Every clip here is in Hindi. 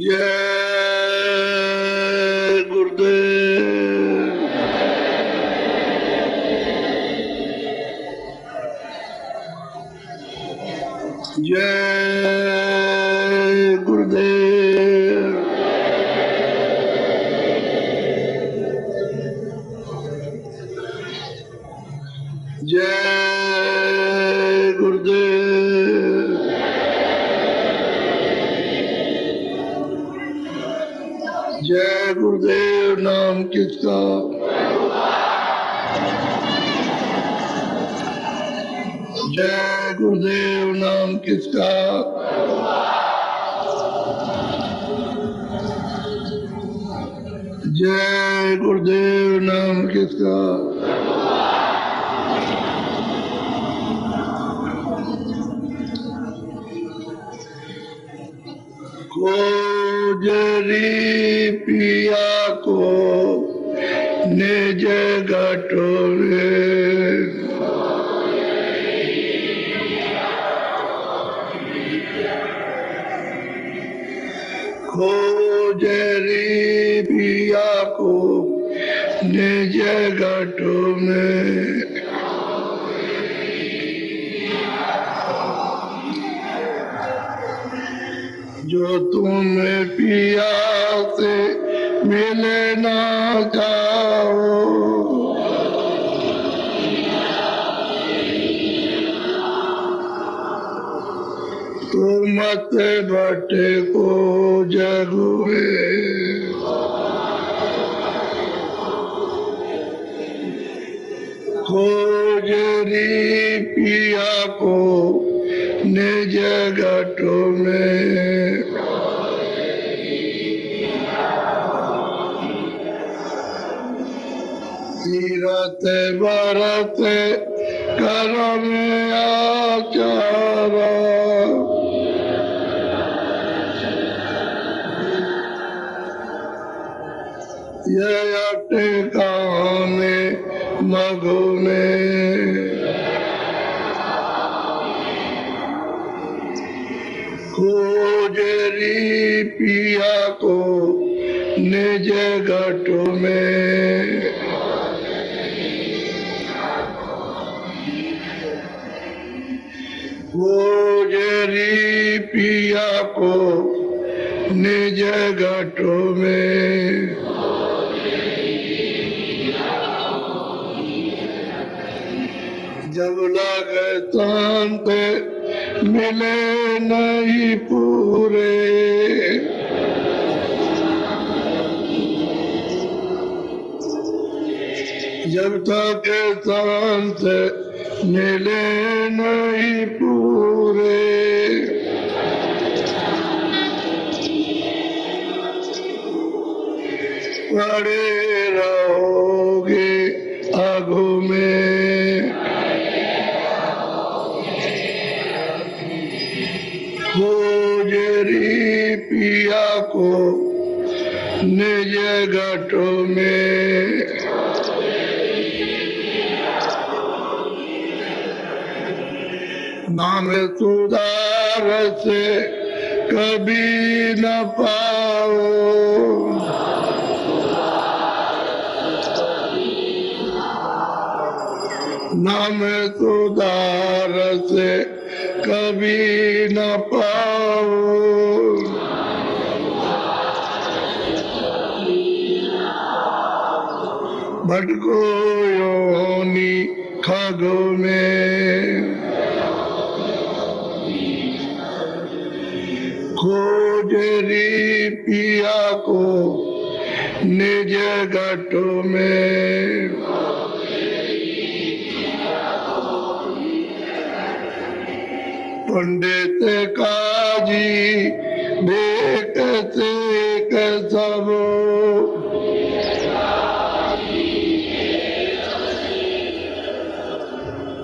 जय गुरुदेव। जय गुरुदेव। जय गुरुदेव। जय गुरुदेव। नाम किसका? जय गुरुदेव। नाम किसका? जय गुरुदेव। नाम किसका? खोजरी पिया को निज गटोरे, खोजरी पिया को निज गटो में, जो तुम्हें पिया से मिले ना जाओ, तो मत भटको जग में। खोजरी पिया को निज गटो में, तीरथ भरत करम आचारा, यह अटका में मगो में, खोजरी पिया को निज गटो में, खोजरी पिया को निज गटो में, जब लगे शांत मिले नहीं पूरे, जब तक शांत मिले नहीं पूरे, पड़े रहोगे आगू में, खोजरी पिया को निज गटो में, नाम सुधार से कभी न पाओ, नाम सुधार से कभी न पाओ, भटको योनि खगो में, खोजरी पिया को निज गटो में, पंडित काजी देख से सब,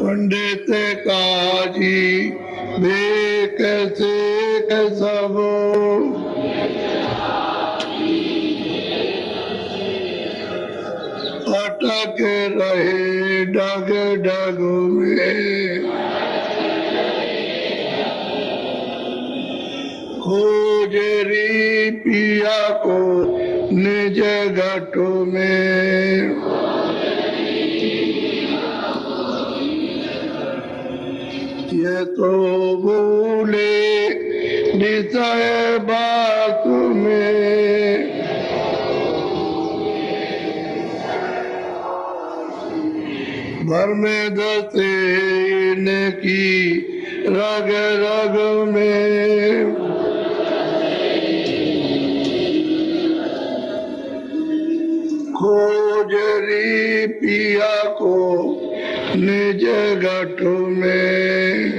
पंडित काजी देख से सब, अटक रहे डग डग में, खोजरी पिया को निज घट में। ये तो भूले निश्चय बात में, भर में दसे इनकी रग रग में। खोजरी पिया को निज घट में।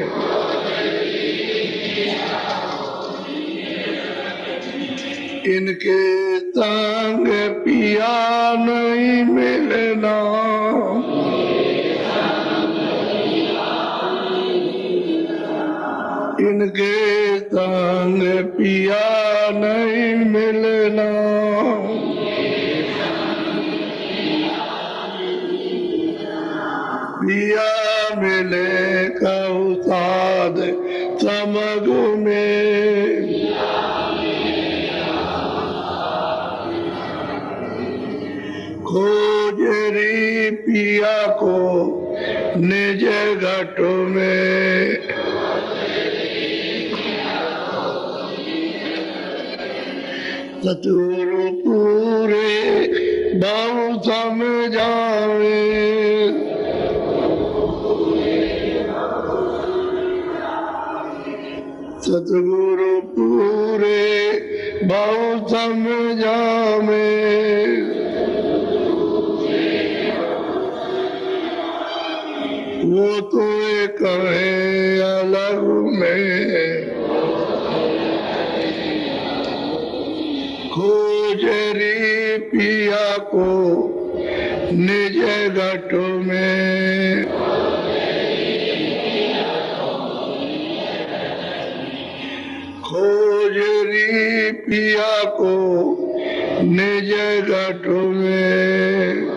इनके संग पिया नहीं मिलना, इनके संग पिया नहीं मिलना। पिया मिले कहु साध समग में। खोजरी पिया को निज घट में। सतगुरु पूरे बहु समझावे, सतगुरु पूरे बहु समझावे। वो तो एक है अलग में। खोजरी पिया को निज घट में। खोजरी पिया को निज घट में।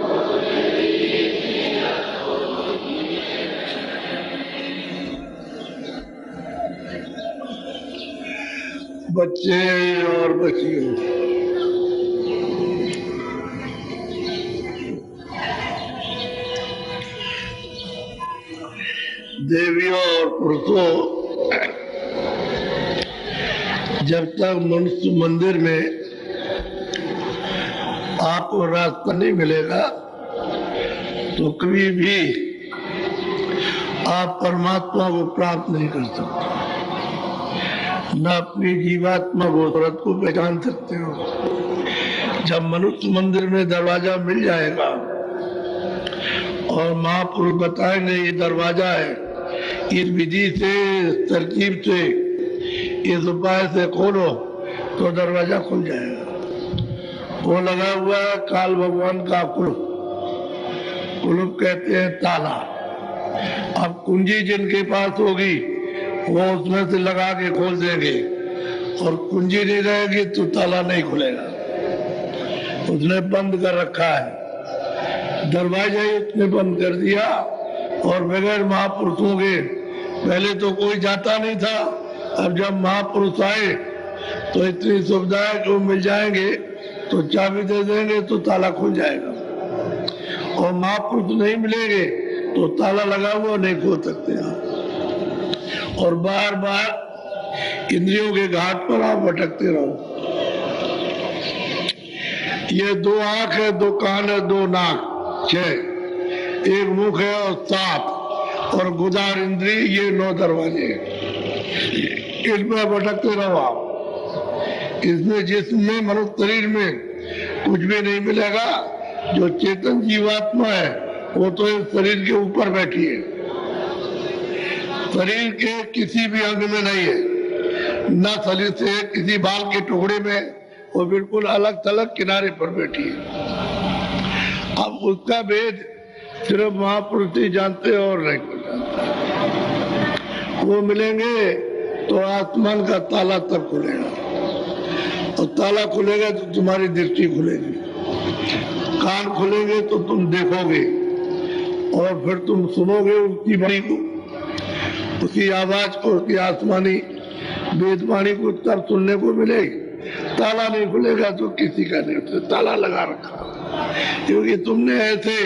बच्चे और बच्चियों, देवियों और पुरुषों, जब तक मनुष्य मंदिर में आपको रास्ता नहीं मिलेगा तो कभी भी आप परमात्मा को प्राप्त नहीं कर सकते, न अपनी जीवात्मा को स्वरत को पहचान सकते हो। जब मनुष्य मंदिर में दरवाजा मिल जाएगा और महापुरुष बताएंगे ये दरवाजा है, इस विधि से, तरकीब से, इस उपाय से खोलो, तो दरवाजा खुल जाएगा। वो लगा हुआ है काल भगवान का कुलुप, कुलुप कहते हैं ताला। अब कुंजी जिनके पास होगी वो उसमें से लगा के खोल देंगे, और कुंजी नहीं रहेगी तो ताला नहीं खुलेगा। उसने बंद कर रखा है, दरवाजा ही उसने बंद कर दिया। और बगैर महापुरुषों के पहले तो कोई जाता नहीं था, अब जब महापुरुष आए तो इतनी सुविधाएं जो मिल जाएंगे तो चाबी दे देंगे तो ताला खुल जाएगा। और महापुरुष नहीं मिलेंगे तो ताला लगा हुआ नहीं खोल सकते आप। और बार बार इंद्रियों के घाट पर आप भटकते रहो। ये 2 आंख है, 2 कान है, 2 नाक, 6, 1 मुख है और 7, और गुदार इंद्री, ये 9 दरवाजे। इसमें भटकते रहो आप। इसमें जिसमें मनुष्य शरीर में कुछ भी नहीं मिलेगा। जो चेतन जीवात्मा है वो तो इस शरीर के ऊपर बैठी है, शरीर के किसी भी अंग में नहीं है, न शरीर से किसी बाल के टुकड़े में, वो बिल्कुल अलग थलग किनारे पर बैठी है। अब उसका भेद सिर्फ महापुरुष ही जानते और नहीं कोई जानता। वो मिलेंगे तो आसमान का ताला तब खुलेगा, और ताला खुलेगा तो तुम्हारी दृष्टि खुलेगी, कान खुलेंगे तो तुम देखोगे, और फिर तुम सुनोगे उसकी वाणी को, उसकी आवाज को, उसकी आसमानी वेदवाणी को तब सुनने को मिलेगी, ताला नहीं खुलेगा तो किसी का नहीं, उसने ताला लगा रखा। क्योंकि तुमने ऐसे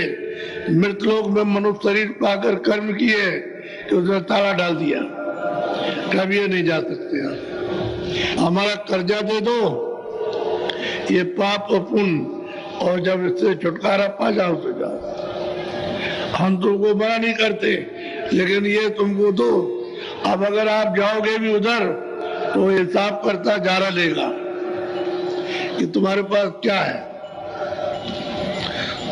मृतलोक में मनुष्य शरीर पाकर कर्म किए कि उसने ताला डाल दिया, कभी ये नहीं जा सकते आप। हमारा कर्जा दे दो, ये पाप और पुण्य, और जब इससे छुटकारा पा जाओ तो जाओ। हम तुमको मना नहीं करते, लेकिन ये तुमको दो। अब अगर आप जाओगे भी उधर तो हिसाब करता जारा लेगा कि तुम्हारे पास क्या है,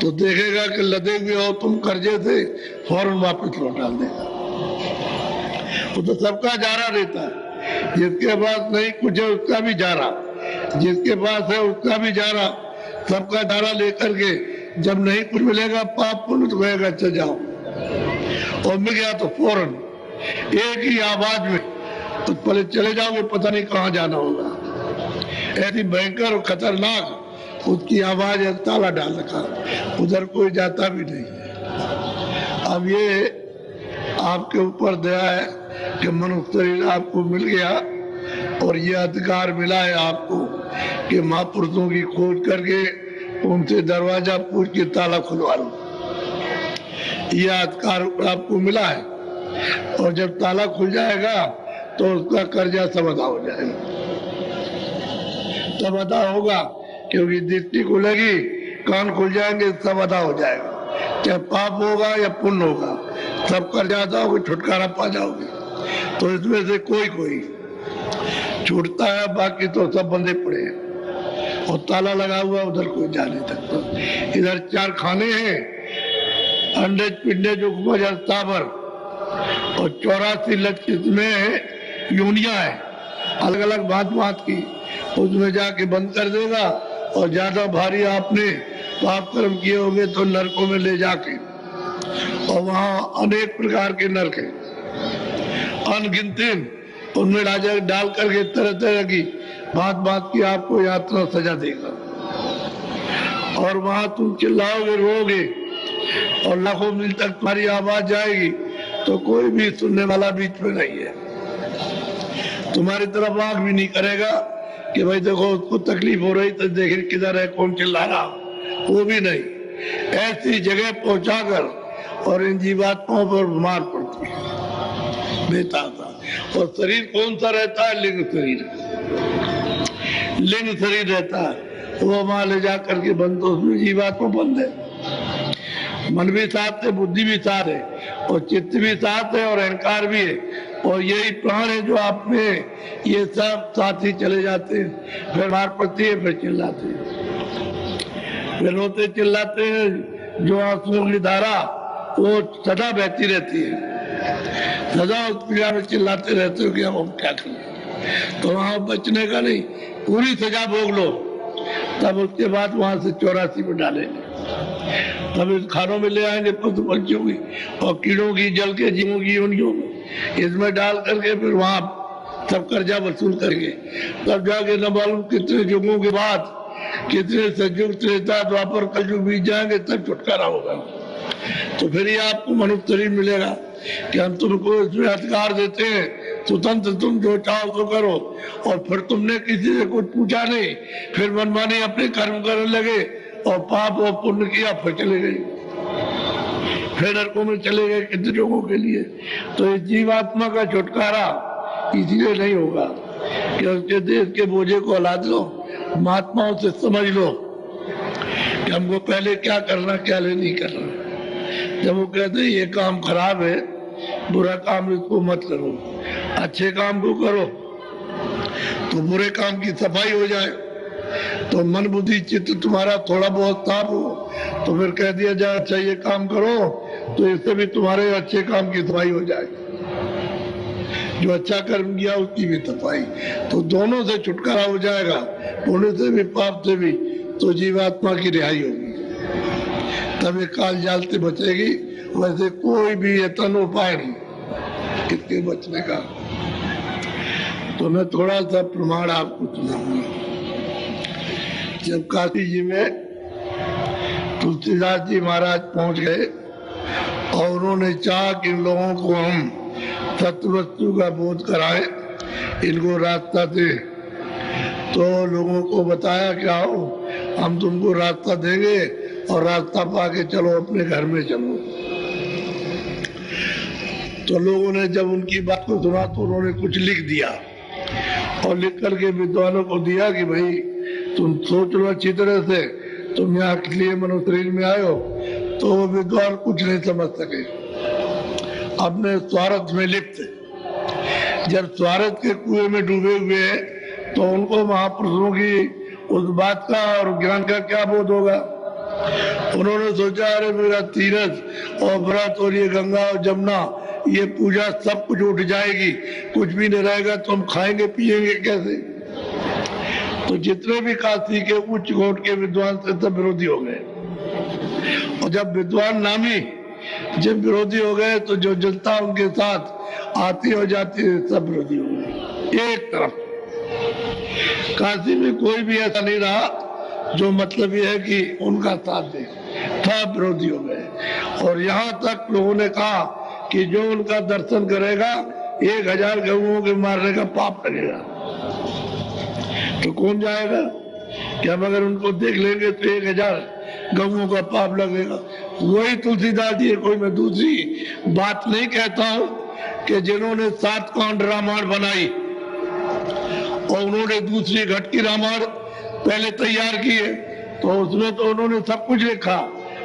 तो देखेगा कि लदे हुए हो तुम कर्जे से, फौरन वापस लौटा देगा। वो तो सबका जारा रहता है, जिसके पास नहीं कुछ है उसका भी जारा, जिसके पास है उसका भी जारा, सबका जारा लेकर के जब नहीं कुछ मिलेगा पाप पुण्य तो कहेगा अच्छा जाओ, और मिल गया तो फौरन एक ही आवाज में तो पहले चले जाओगे, पता नहीं कहाँ जाना होगा। ऐसी भयंकर और खतरनाक उसकी आवाज है, ताला डाल रखा, उधर कोई जाता भी नहीं है। अब ये आपके ऊपर दया है कि मनुष्य शरीर आपको मिल गया और ये अधिकार मिला है आपको कि महापुरुषों की खोज करके उनसे दरवाजा पूछ के ताला खुलवा लो। ये अधिकार आपको मिला है, और जब ताला खुल जाएगा तो उसका कर्जा सब अदा हो जाएगा, सब अदा होगा। क्योंकि दृष्टि खुलेगी, कान खुल जाएंगे, सब अदा हो जाएगा। चाहे पाप होगा या पुण्य होगा, सब कर्जा अदा होगा, छुटकारा पा जाओगे। तो इसमें से कोई कोई छूटता है, बाकी तो सब बंधे पड़े हैं और ताला लगा हुआ, उधर कोई जा नहीं सकता। इधर 4 खाने हैं, अंडे पिंडे जो ताबर, और 84 लक्ष्य में यूनिया है अलग अलग बात बात की, उसमें जाके बंद कर देगा। और ज्यादा भारी आपने पाप कर्म किए होंगे तो नरकों में ले जाके, और वहाँ अनेक प्रकार के नरक हैं, अनगिनती, उनमें डाल करके तरह तरह की बात बात की आपको यातना सजा देगा। और वहां तुम चिल्लाओगे, रोओगे, और लाखों मील तक तुम्हारी आवाज जाएगी, तो कोई भी सुनने वाला बीच में नहीं है, तुम्हारी तरफ आंख भी नहीं करेगा कि भाई देखो उसको तकलीफ हो रही तो देखे किधर है, कौन चिल्ला रहा, वो भी नहीं। ऐसी जगह पहुंचाकर और इन जीवात्माओं पर बीमार पड़ती है बेताता। और शरीर कौन सा रहता है? लिंग शरीर, लिंग शरीर रहता है, वो वहां ले जा करके बंद, तो उसमें जीवात्मा बंद है। मन भी साथ है, बुद्धि भी साथ है, और चित्त भी साथ है, और अहंकार भी है, और यही प्राण है जो आप में, ये सब साथ ही चले जाते हैं। फिर मार पड़ती है, फिर चिल्लाते हैं, फिर रोते चिल्लाते हैं। जो आंसुओं की धारा वो सदा बहती रहती है, सदा उस पीड़ा में चिल्लाते रहते हो कि अब हम क्या करें। तो वहां बचने का नहीं, पूरी सजा भोग लो, तब उसके बाद वहां से 84 में डालेंगे, तब इस खानों में ले आएंगे पशु पक्षियों की और कीड़ों की, जल के जीवों की योनियों में, इसमें डाल करके फिर वहां सब कर्जा वसूल करके तब जाके न मालूम कितने युगों के बाद, कितने सतयुग त्रेता द्वापर कलयुग बीत जाएंगे, तब छुटकारा होगा। तो फिर ये आपको मनुष्य शरीर मिलेगा कि हम तुमको इसमें अधिकार देते हैं, स्वतंत्र तुम जो चाहो तो करो। और फिर तुमने किसी से कुछ पूछा नहीं, फिर मनमानी अपने कर्म करने लगे और पाप और पुण्य किया, फिर चले गए, फिर नरकों में चले गए कितने लोगों के लिए। तो इस जीवात्मा का छुटकारा इसलिए नहीं होगा कि उसके देश के बोझे को हलाद लो, महात्माओं से समझ लो कि हमको पहले क्या करना, क्या नहीं करना। जब वो कहते हैं ये काम खराब है, बुरा काम इसको मत करो, अच्छे काम को करो, तो बुरे काम की सफाई हो जाए, तो मन बुद्धि चित्त तुम्हारा थोड़ा बहुत साफ हो, तो फिर कह दिया जाए अच्छा ये काम करो, तो इससे भी तुम्हारे अच्छे काम की सफाई हो जाए, जो अच्छा कर्म किया उसकी भी सफाई, तो दोनों से छुटकारा हो जाएगा, पुण्य से भी पाप से भी, तो जीवात्मा की रिहाई होगी, तब ये काल जाल से बचेगी। वैसे कोई भी यत्न उपाय नहीं इसके बचने का। तो मैं थोड़ा सा प्रमाण आपको सुनाऊंगा। जब काशी जी में तुलसीदास जी महाराज पहुंच गए और उन्होंने चाहा कि इन लोगों को हम सत्य वस्तु का बोध कराएं, इनको रास्ता दे। तो लोगों को बताया कि आओ हम तुमको रास्ता देंगे और रास्ता पाके चलो अपने घर में चलो। तो लोगों ने जब उनकी बात को सुना तो उन्होंने कुछ लिख दिया और लिख करके विद्वानों को दिया कि भाई तुम सोच लो अच्छी तरह से, तुम यहाँ के लिए मनुष्य शरीर में आए हो। तो वो विद्वान कुछ नहीं समझ सके, अपने स्वार्थ में लिप्त। जब स्वार्थ के कुएं में डूबे हुए हैं तो उनको महापुरुषों की उस बात का और ज्ञान का क्या बोध होगा। उन्होंने सोचा अरे मेरा तीरथ और व्रत और ये गंगा और जमुना ये पूजा सब कुछ उठ जाएगी, कुछ भी नहीं रहेगा, तो हम खाएंगे पिएंगे कैसे। तो जितने भी काशी के उच्च कोट के विद्वान थे सब विरोधी हो गए। और जब विद्वान नामी जब विरोधी हो गए तो जो जनता उनके साथ आती हो जाती है सब विरोधी हो गए। एक तरफ काशी में कोई भी ऐसा नहीं रहा जो मतलब ये है कि उनका साथ दे, सब विरोधी हो गए। और यहाँ तक लोगों ने कहा कि जो उनका दर्शन करेगा 1000 गऊओं के मारने का पाप लगेगा। तो कौन जाएगा? क्या अगर उनको देख लेंगे तो 1000 गऊओं का पाप लगेगा। वही तुलसीदास जी, कोई मैं दूसरी बात नहीं कहता हूँ, कि जिन्होंने 7 कांड रामायण बनाई और उन्होंने दूसरी घट की रामायण पहले तैयार की है, तो उसमें तो उन्होंने सब कुछ लिखा,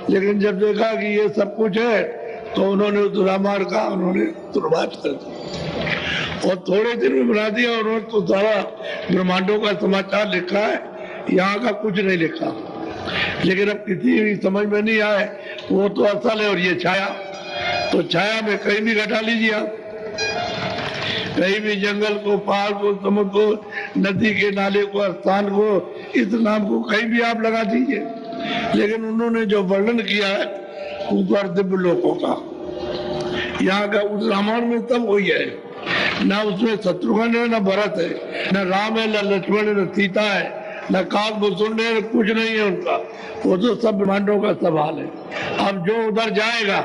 लेकिन जब देखा कि ये सब कुछ है तो उन्होंने उस रामायण का उन्होंने शुरुआत कर दी और थोड़े दिन में बना दिया। उन्होंने तो सारा ब्रह्मांडों का समाचार लिखा है, यहाँ का कुछ नहीं लिखा। लेकिन अब किसी भी समझ में नहीं आए, वो तो असल है और ये छाया। तो छाया में कहीं भी घटा लीजिए आप, कहीं भी जंगल को, पहाड़ को, समुद्र को, नदी के नाले को, स्थान को, इस नाम को कहीं भी आप लगा दीजिए। लेकिन उन्होंने जो वर्णन किया है ऊपर दिव्य लोकों का, यहाँ का उस रामायण में तब वही है, न उसमें शत्रुघ्न है, न भरत है, न राम है, न लक्ष्मण है, न सीता है, न काल भूषुंड है, कुछ नहीं है उनका। वो तो सब ब्रह्मांडों का सवाल है। अब जो उधर जाएगा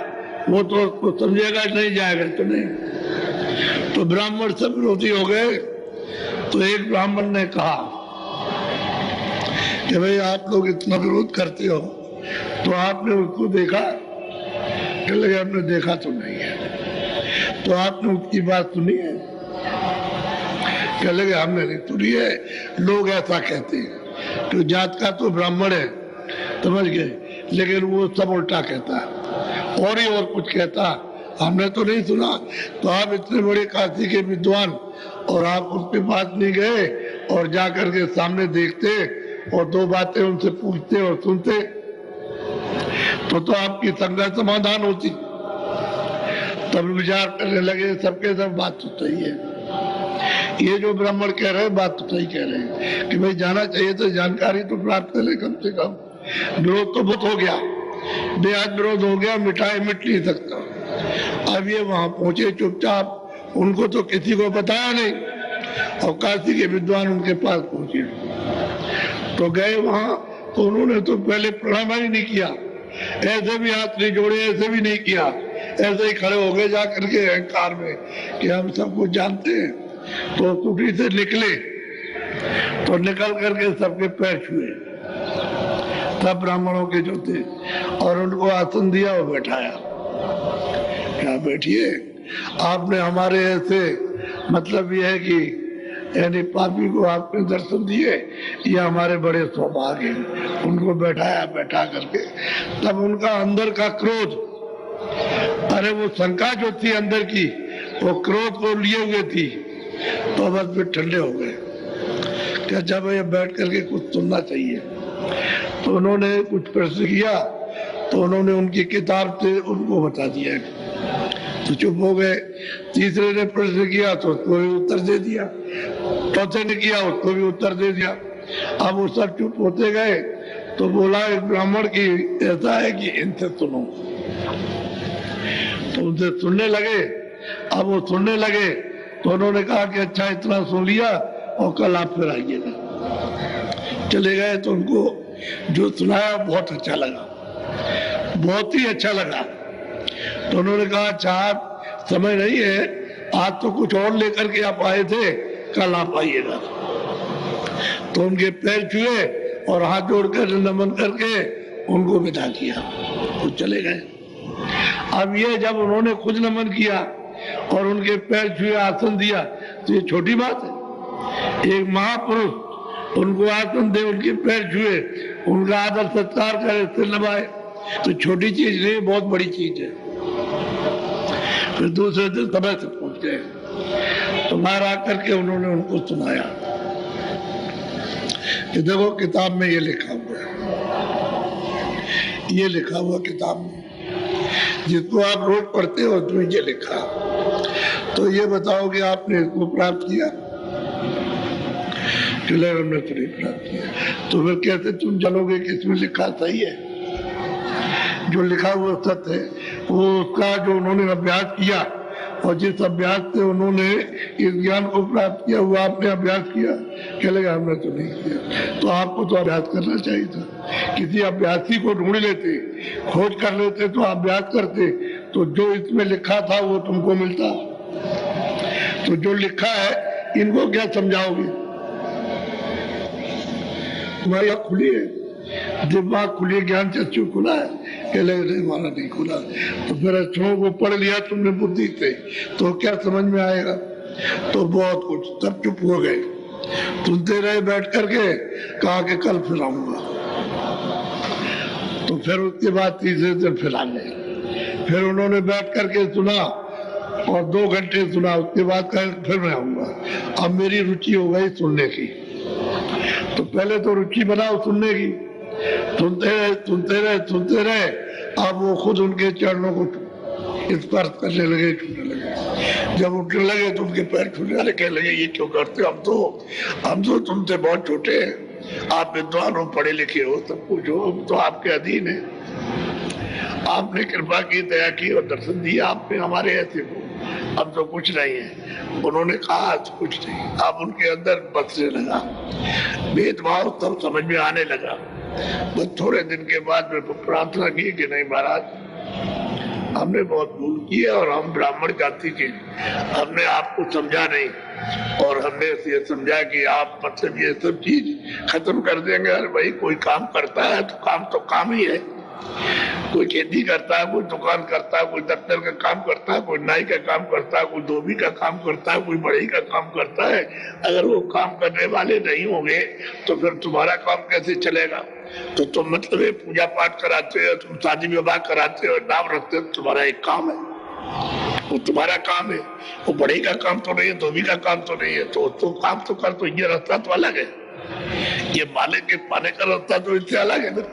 वो तो समझेगा, नहीं जाएगा तो नहीं। तो ब्राह्मण सब विरोधी हो गए। तो एक ब्राह्मण ने कहा कि भाई आप लोग इतना विरोध करते हो तो आपने उसको देखा? कह लगे आपने देखा तो नहीं है। तो आपने उसकी बात सुनी है? कह लगे हमने नहीं सुनी है, लोग ऐसा कहते हैं। तो जात का तो ब्राह्मण है, समझ गए, लेकिन वो सब उल्टा कहता है और ही और कुछ कहता, हमने तो नहीं सुना। तो आप इतने बड़े काशी के विद्वान और आप उसके पास नहीं गए और जाकर के सामने देखते और 2 बातें उनसे पूछते और सुनते तो आपकी शंका समाधान होती। तब विचार करने लगे, सबके सब बात तो सही है। ये जो ब्राह्मण कह रहे हैं बात तो सही कह रहे हैं कि भाई जाना चाहिए तो जानकारी तो प्राप्त करें कम से कम। विरोध तो बहुत हो गया, बेहद विरोध हो गया, मिटाए मिट नहीं सकता। अब ये वहां पहुंचे चुपचाप, उनको तो किसी को बताया नहीं और काशी के विद्वान उनके पास पहुंचे। तो गए वहां तो उन्होंने तो पहले प्रणाम ही नहीं किया, ऐसे भी हाथ नहीं जोड़े, ऐसे भी नहीं किया, ऐसे ही खड़े हो गए जाकर के अहंकार में कि हम सब कुछ जानते हैं। तो कुटी से निकले तो निकल करके सबके पैर छुए, सब ब्राह्मणों के जो थे, और उनको आसन दिया और बैठाया। क्या बैठिए, आपने हमारे ऐसे मतलब ये है कि यानी पापी को आपने दर्शन दिए, ये हमारे बड़े सौभाग्य हैं। उनको बैठाया, बैठा करके तब उनका अंदर का क्रोध, अरे वो शंका जो थी अंदर की, वो क्रोध को लिए हुए थी, तो बस फिर ठंडे हो गए। क्या जब ये बैठ करके कुछ सुनना चाहिए। तो उन्होंने कुछ प्रश्न किया तो उन्होंने उनकी किताब से उनको बता दिया, तो चुप हो गए। तीसरे ने प्रश्न किया तो उसको भी उत्तर दे दिया, चौथे ने किया उसको भी उत्तर दे दिया। अब वो सब चुप होते गए तो बोला एक ब्राह्मण की ऐसा है कि इनसे सुनो। तो उनसे सुनने लगे। अब वो सुनने लगे तो उन्होंने कहा कि अच्छा इतना सुन लिया और कल आप फिर आइएगा। चले गए तो उनको जो सुनाया बहुत अच्छा लगा, बहुत ही अच्छा लगा। तो उन्होंने कहा अच्छा समय नहीं है, आज तो कुछ और लेकर के आप आए थे, कल आप आइएगा। तो उनके पैर छुए और हाथ जोड़कर नमन करके उनको विदा किया, वो चले गए। अब ये जब उन्होंने खुद नमन किया और उनके पैर छुए, आसन दिया, तो ये छोटी बात है? एक महापुरुष उनको आसन दे, उनके पैर छुए, उनका आदर सत्कार करे, सिर नभाए, तो छोटी चीज नहीं, बहुत बड़ी चीज है। फिर दूसरे दिन समय से पहुंच गए तो बाहर आकर के उन्होंने उनको सुनाया कि देखो किताब में ये लिखा हुआ है, ये लिखा हुआ किताब में, जिसको आप रोज पढ़ते हो उसमें ये लिखा, तो ये बताओ कि आपने इसको प्राप्त किया? हमने तो नहीं प्राप्त किया। तो फिर कैसे तुम चलोगे कि इसमें लिखा सही है? जो लिखा हुआ सत्य है, वो उसका जो उन्होंने अभ्यास किया और जिस अभ्यास से उन्होंने इस ज्ञान को प्राप्त किया, वो आपने अभ्यास किया? कह लगा हमने तो नहीं किया। तो आपको तो अभ्यास करना चाहिए था, किसी अभ्यासी को ढूंढ लेते, खोज कर लेते, तो अभ्यास करते, तो जो इसमें लिखा था वो तुमको मिलता। तो जो लिखा है इनको क्या समझाओगे? तुम्हारी आँख खुली है, दिमाग खुली, ज्ञान चक्षु खुला है? कह लगे हमारा नहीं खुला। तो फिर अच्छों को पढ़ लिया तुमने बुद्धि से, तो क्या समझ में आएगा? तो बहुत कुछ, सब चुप हो गए, सुनते रहे बैठ करके, कहा कि कल फिर आऊंगा। तो फिर उसके बाद तीसरे दिन फिर आ गए, फिर उन्होंने बैठ करके सुना और 2 घंटे सुना, उसके बाद कहा फिर मैं आऊंगा। अब मेरी रुचि हो गई सुनने की। तो पहले तो रुचि बनाओ सुनने की, सुनते रहे सुनते रहे सुनते रहे, अब वो खुद उनके चरणों को स्पर्श करने लगे, छूने लगे। जब उठने लगे तो उनके पैर छूने लगे, कहने लगे ये क्यों करते हो? हम तो तुमसे बहुत छोटे हैं, आप विद्वान हो, पढ़े लिखे हो, सब कुछ हो, हम तो आपके अधीन है। आपने कृपा की, दया की और दर्शन दिया आपने हमारे ऐसे को, अब तो कुछ नहीं है। उन्होंने कहा कुछ नहीं। अब उनके अंदर बसने लगा, भेदभाव सब समझ में आने लगा। बस थोड़े दिन के बाद में प्रार्थना की कि नहीं महाराज, हमने बहुत भूल की है और हम ब्राह्मण जाति के, हमने आपको समझा नहीं, और हमने ये समझा कि आप मतलब ये सब चीज खत्म कर देंगे। अरे भाई, कोई काम करता है तो काम ही है। कोई खेती करता है, कोई दुकान करता है, कोई दफ्तर का काम करता है, कोई नाई का काम करता है, कोई धोबी का काम करता है, कोई बढ़ई का काम करता है। अगर वो काम करने वाले नहीं होंगे तो फिर तुम्हारा काम कैसे चलेगा? तो तुम मतलब ये पूजा पाठ कराते हो, तुम शादी विवाह कराते हो, नाम रखते हो, तुम्हारा एक काम है, वो तुम्हारा काम है। वो बढ़ई का काम तो नहीं है, धोबी का काम तो नहीं है, तो काम तो कर। तो ये रास्ता तो अलग है, ये माले के पाने का रास्ता तो इससे अलग है ना।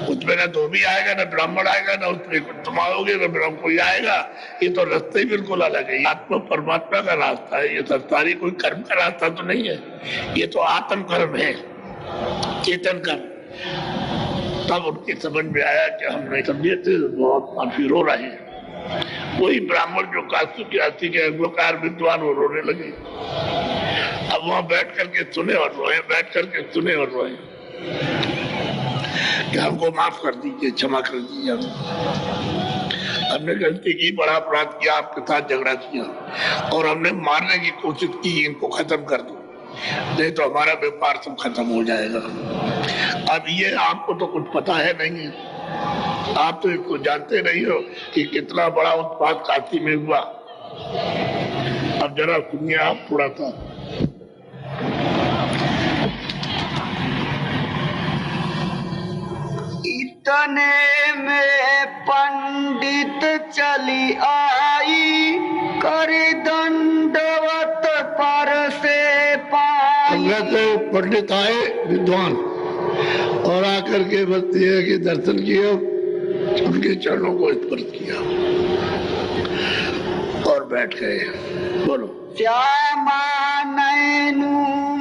उसमें ना धोबी आएगा, ना ब्राह्मण आएगा, ना उसमें तुम आओगे, ना ब्राह्मण कोई आएगा। ये तो रास्ते ही बिल्कुल अलग है। आत्मा परमात्मा का रास्ता है, ये संसारी कोई कर्म का रास्ता तो नहीं है। ये तो आत्म कर्म है, चेतन कर्म। तब उनकी समझ में आया कि हम नहीं समझे थे, बहुत माफी, रो रहे हैं। वही ब्राह्मण जो काशी के आती के अग्रकार विद्वान वो रोने लगे। अब वहां बैठ करके सुने और रोए, बैठ करके सुने और रोए कि हमको माफ कर दीजिए, क्षमा कर दीजिए, हमने गलती की, बड़ा अपराध किया, आपके साथ झगड़ा किया और हमने मारने की कोशिश की, इनको खत्म कर दो, नहीं तो हमारा व्यापार सब खत्म हो जाएगा। अब ये आपको तो कुछ पता है नहीं है, आप तो इसको जानते नहीं हो कि कितना बड़ा उत्पाद काशी में हुआ। अब जरा सुनिए आप थोड़ा सा। इतने में पंडित चली आई, कर दंडवत पर से पाई। पंडित आए विद्वान और आकर के बस ये कि दर्शन किए, उनके चरणों को स्पर्श किया और बैठ गए। बोलो। श्यामा नैनु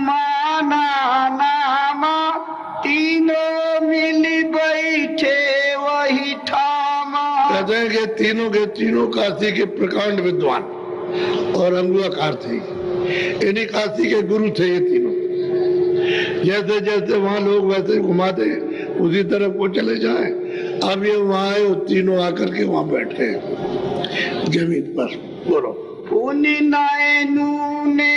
माना नामा, तीनों मिली बैठे वही ठामा। कहते हैं कि तीनों के तीनों काशी के प्रकांड विद्वान और अंगुआकार थे, इन्हीं काशी के गुरु थे ये तीनों। जैसे जैसे वहाँ लोग वैसे घुमाते उसी तरफ को चले जाए। अब ये वहाँ आए, तीनों आकर के वहाँ बैठ गए जमीन पर। बोलो। पुनि नैनु ने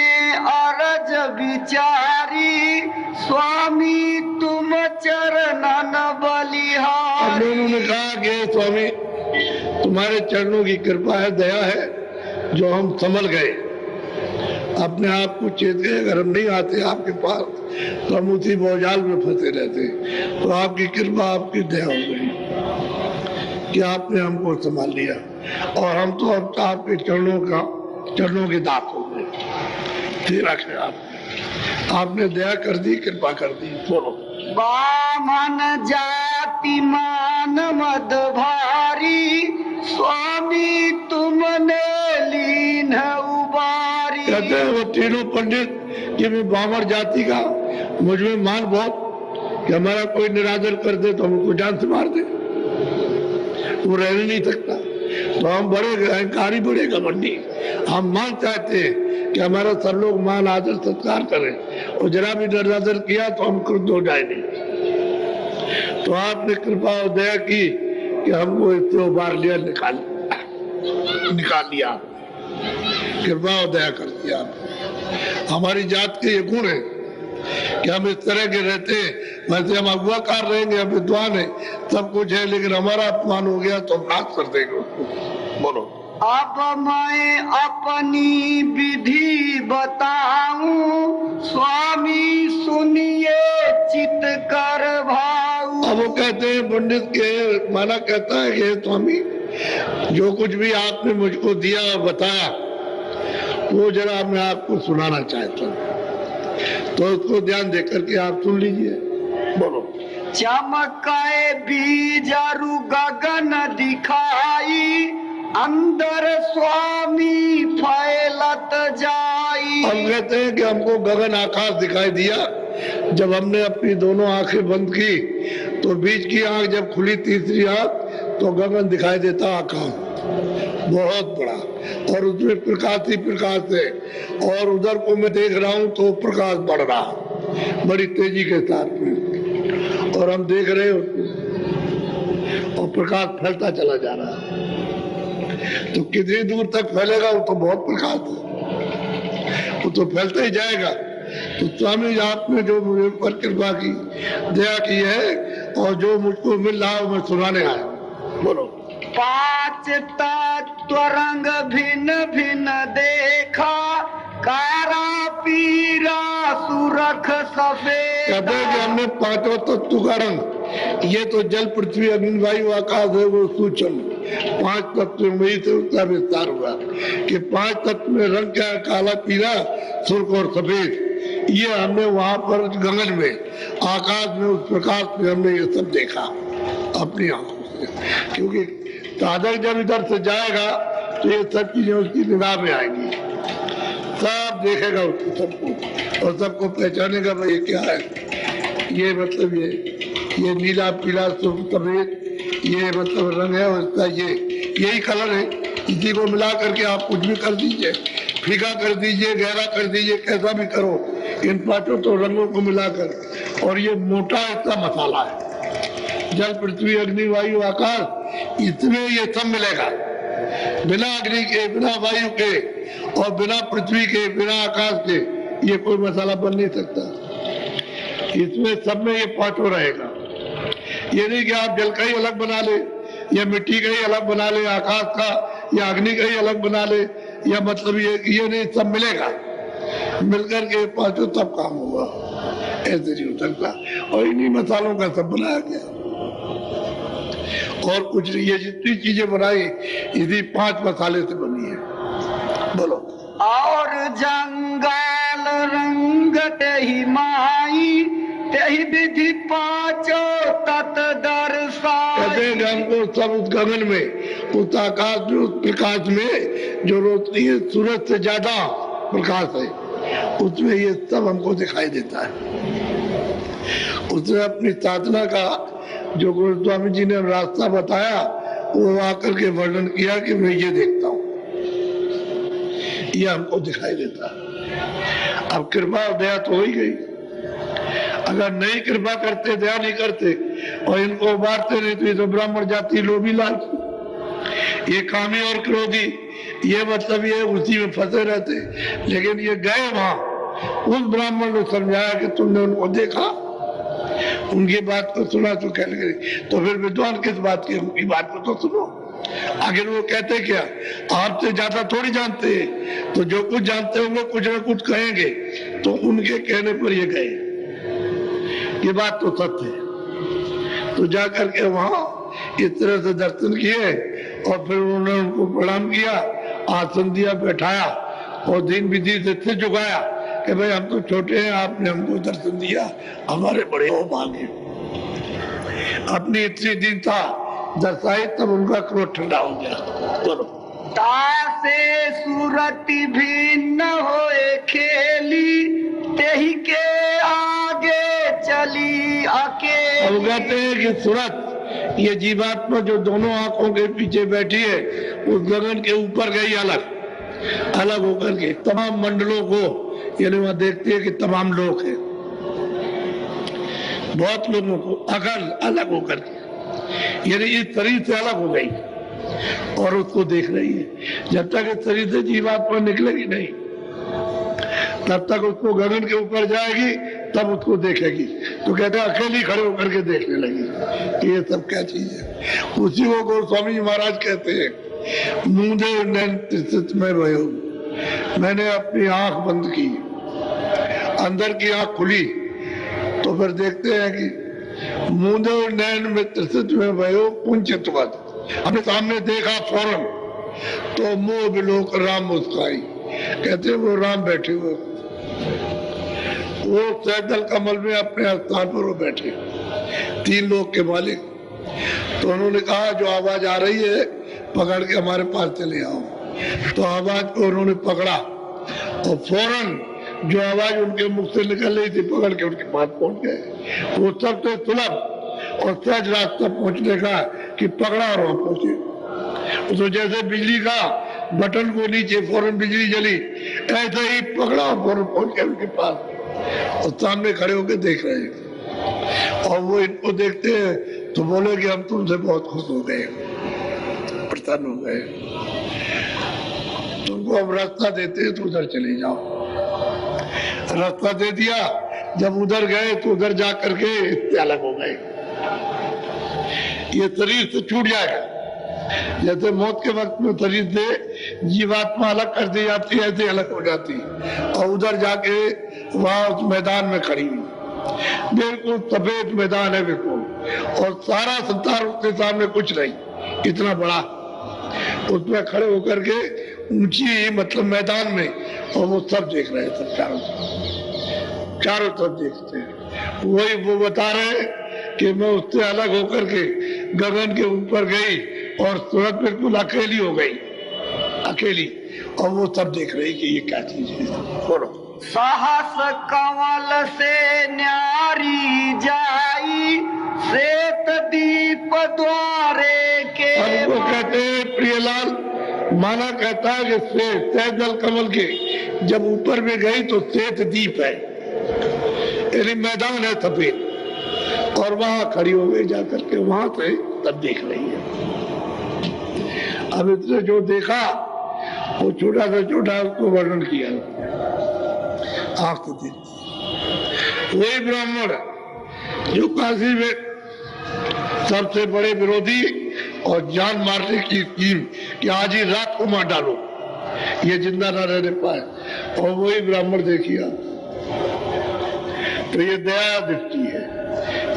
ब्रह्मचारी स्वामी तुम चरणन बलिहारी। उन्होंने कहा कि स्वामी तुम्हारे चरणों की कृपा है, दया है जो हम संभल गए, अपने आप को चेत गए। अगर हम नहीं आते आपके पास तो हम उसी भौजाल में फंसे रहते। तो आपकी कृपा, आपकी दया हो गई कि आपने हमको संभाल लिया और हम तो अब आपके चरणों के दास हो गए। ठीक रखे आपने दया कर दी, कृपा कर दी। बोलो। बामन जाति मान मद भारी स्वामी तुमने लीन उबारी। कहते हैं वो तीनों पंडित कि मैं बामर जाति का, मुझ में मान बहुत कि हमारा कोई निरादर कर दे तो हमको जान से मार दे, वो रह नहीं सकता। तो हम बड़े अहंकारी, बड़े घमंडी, हम मान चाहते हैं कि हमारा सब लोग मान आदर सत्कार करें और जरा भी निरादर किया तो हम क्रुद्ध हो जाएंगे। तो आपने कृपा और दया की कि हमको इससे उबार लिया, निकाल लिया, कृपा और दया कर दिया। हमारी जात के ये गुण है कि हम इस तरह के रहते हैं। वैसे हम अगुआकार रहेंगे, हम विद्वान है, सब कुछ है, लेकिन हमारा अपमान हो गया तो हम नाश कर देंगे उसको। बोलो। अब मैं अपनी विधि बताऊं स्वामी सुनिए चित कर भाऊ। अब वो कहते हैं पंडित के माना कहता है कि स्वामी जो कुछ भी आपने मुझको दिया और बताया वो जरा मैं आपको सुनाना चाहता हूँ, तो उसको ध्यान दे करके आप सुन लीजिए। बोलो। चमकाए बीजारू गगन दिखाई अंदर स्वामी फैलत जाई। हम कहते हैं कि हमको गगन आकाश दिखाई दिया। जब हमने अपनी दोनों आंखें बंद की तो बीच की आंख जब खुली, तीसरी आंख, तो गगन दिखाई देता आकाश बहुत बड़ा और उसमें प्रकाश ही प्रकाश है। और उधर को मैं देख रहा हूँ तो प्रकाश बढ़ रहा बड़ी तेजी के साथ में, और हम देख रहे उसको और प्रकाश फैलता चला जा रहा। तो कितनी दूर तक फैलेगा? वो तो बहुत प्रकाश है, वो तो फैलता ही जाएगा। तो स्वामी आपने जो मुझे पर कृपा की, दया की है और जो मुझको मिल रहा है मैं सुनाने आया। बोलो। पांच तत्व रंग भिन्न भिन्न देखा कारा पीरा सुरख सफेद। कहते हैं कि हमने पांचों तत्व का रंग, ये तो जल पृथ्वी अग्नि वायु आकाश है, वो सूक्ष्म पांच तत्व में ही से उसका विस्तार हुआ कि पांच तत्व में रंग क्या, काला पीला सुर्ख और सफेद। ये हमने वहां पर गगन में, आकाश में, उस प्रकाश में हमने ये सब देखा अपनी आंखों से। क्योंकि साधक जब इधर से जाएगा तो ये सब चीजें उसकी निगाह में आएंगी, सब देखेगा उसको, सबको, और सबको पहचानेगा भाई ये क्या है, ये मतलब ये नीला पीला सफेद, ये मतलब रंग है उसका, ये यही कलर है। इसी को मिला करके आप कुछ भी कर दीजिए, फीका कर दीजिए, गहरा कर दीजिए, कैसा भी करो, इन पांचों तो रंगों को मिलाकर। और ये मोटा ऐसा मसाला है, जल पृथ्वी अग्नि वायु आकाश, इसमें ये सब मिलेगा। बिना अग्नि के, बिना वायु के और बिना पृथ्वी के, बिना आकाश के ये कोई मसाला बन नहीं सकता। इसमें सब में ये पांचों रहेगा। ये नहीं कि आप जल का ही अलग बना ले, या मिट्टी का ही अलग बना ले, आकाश का या अग्नि का ही अलग बना ले, या मतलब ये नहीं, सब मिलेगा। मिलकर के पांचों तब काम होगा, ऐसे नहीं हो सकता। और इन्हीं मसालों का सब बनाया गया और कुछ नहीं। ये जितनी चीजें बनाई इसी पांच मसाले से बनी है। बोलो। और जंगल रंगत ही माई तेहि विधि पांचो तत् दर्शाई। कहते हैं हमको सब उस गगन में, उस आकाश में, उस प्रकाश में जो रोशनी है, सूरज से ज्यादा प्रकाश है, उसमें ये सब हमको दिखाई देता है। उसने अपनी साधना का जो गुरु स्वामी जी ने रास्ता बताया वो आकर के वर्णन किया कि मैं ये देखता हूँ, ये हमको दिखाई देता है। अब कृपा और दया तो हो ही गई। अगर नहीं कृपा करते, दया नहीं करते और इनको उबारते नहीं तो ये तो ब्राह्मण जाति लोभी लालची, ये कामी और क्रोधी, ये मतलब ये उसी में फंसे रहते। लेकिन ये गए वहां उस ब्राह्मण ने समझाया कि तुमने उनको देखा, उनकी बात को सुना तो कहने लगे तो फिर विद्वान किस बात की, उनकी बात को तो सुनो। आखिर वो कहते क्या, आपसे ज्यादा थोड़ी जानते हैं, तो जो कुछ जानते होंगे कुछ ना कुछ कहेंगे, तो उनके कहने पर ये कहे ये बात तो सत्य है। तो जाकर के वहां इस तरह से दर्शन किए और फिर उन्होंने उनको प्रणाम किया, आसन दिया, बैठाया और दिन विधि से सिर झुकाया कि भाई हम तो छोटे हैं, आपने हमको दर्शन दिया, हमारे बड़े हो भागे। अपनी इतनी दीनता दर्शाई, तब उनका क्रोध ठंडा हो गया। चलो तासे सूरति भिन्न होए खेली, तेही के आगे चली अकेली। अब कहते हैं कि सूरत, ये जीवात्मा जो दोनों आंखों के पीछे बैठी है, उस गगन के ऊपर गई अलग अलग होकर के तमाम मंडलों को, यानी वहां देखते हैं कि तमाम लोग हैं, बहुत लोगों को अकल अलग होकर के, यानी इस शरीर से अलग हो गई और उसको देख रही है। जब तक इस शरीर से जीवात्मा निकलेगी नहीं, तब तक उसको गगन के ऊपर जाएगी, तब उसको देखेगी। तो कहते हैं अकेली खड़े होकर के देखने लगी कि ये सब क्या चीज है। उसी को गोस्वामी महाराज कहते हैं, मूंदे नैन त्रिसित में भयो, मैंने अपनी आंख बंद की, अंदर की आंख खुली, तो फिर देखते हैं कि मूंदे नैन में त्रिसित में भयो पुंचितवत, अपने सामने देखा फौरन, तो मोह बिलोक राम मुस्काई। कहते वो राम बैठे हुए, वो सैदल कमल में अपने स्थान पर वो बैठे, 3 लोग के मालिक। तो उन्होंने कहा जो आवाज आ रही है पकड़ के हमारे पास चले आओ। तो आवाज को उन्होंने पकड़ा और फौरन जो आवाज उनके मुख से निकल रही थी पकड़ के उनके पास पहुंच गए। वो सबसे सुलभ और सहज रास्ता पहुंचने का कि पकड़ा और वहां पहुंचे। तो जैसे बिजली का बटन को नीचे फौरन बिजली जली, ऐसे ही पकड़ा और फौरन पहुंच गए उनके पास और सामने खड़े होकर देख रहे हैं। और वो इनको देखते हैं तो बोले कि हम तुमसे बहुत खुश हो गए, प्रसन्न हो गए, तुमको अब रास्ता देते हैं तो उधर चले जाओ। रास्ता दे दिया, जब उधर गए तो उधर जा करके इससे अलग हो गए। ये शरीर से छूट जाएगा, जैसे मौत के वक्त में शरीर से जीवात्मा अलग कर दी जाती है, ऐसे अलग हो जाती और उधर जाके वहां उस मैदान में खड़ी हुई, बिल्कुल सफेद मैदान है बिल्कुल, और सारा संसार उसके सामने कुछ नहीं, इतना बड़ा, उसमें खड़े होकर के ऊंची मतलब मैदान में, और वो सब देख रहे हैं, सब चारों तरफ देखते हैं। वही वो बता रहे कि मैं उससे अलग होकर के गगन के ऊपर गई और सूरत बिल्कुल अकेली हो गई, अकेली, और वो सब देख रही कि ये क्या चीज है। बोलो सहस कमल से न्यारी जाई, श्वेत दीप द्वारे के। अब वो कहते हैं प्रियलाल, माना कहता है कि सैदल कमल के जब ऊपर में गई तो श्वेत दीप है, यानी मैदान है सफेद, और वहां खड़ी हो गई जाकर के, वहां से तब देख रही है। अब इसने जो देखा वो छोटा सा छोटा उसको वर्णन किया, आंख से देखी। वही ब्राह्मण जो काशी में सबसे बड़े विरोधी और जान मारने की स्कीम कि आज ही रात को मार डालो, ये जिंदा ना रहने पाए, और वही ब्राह्मण देखिए। तो ये दया दृष्टि है,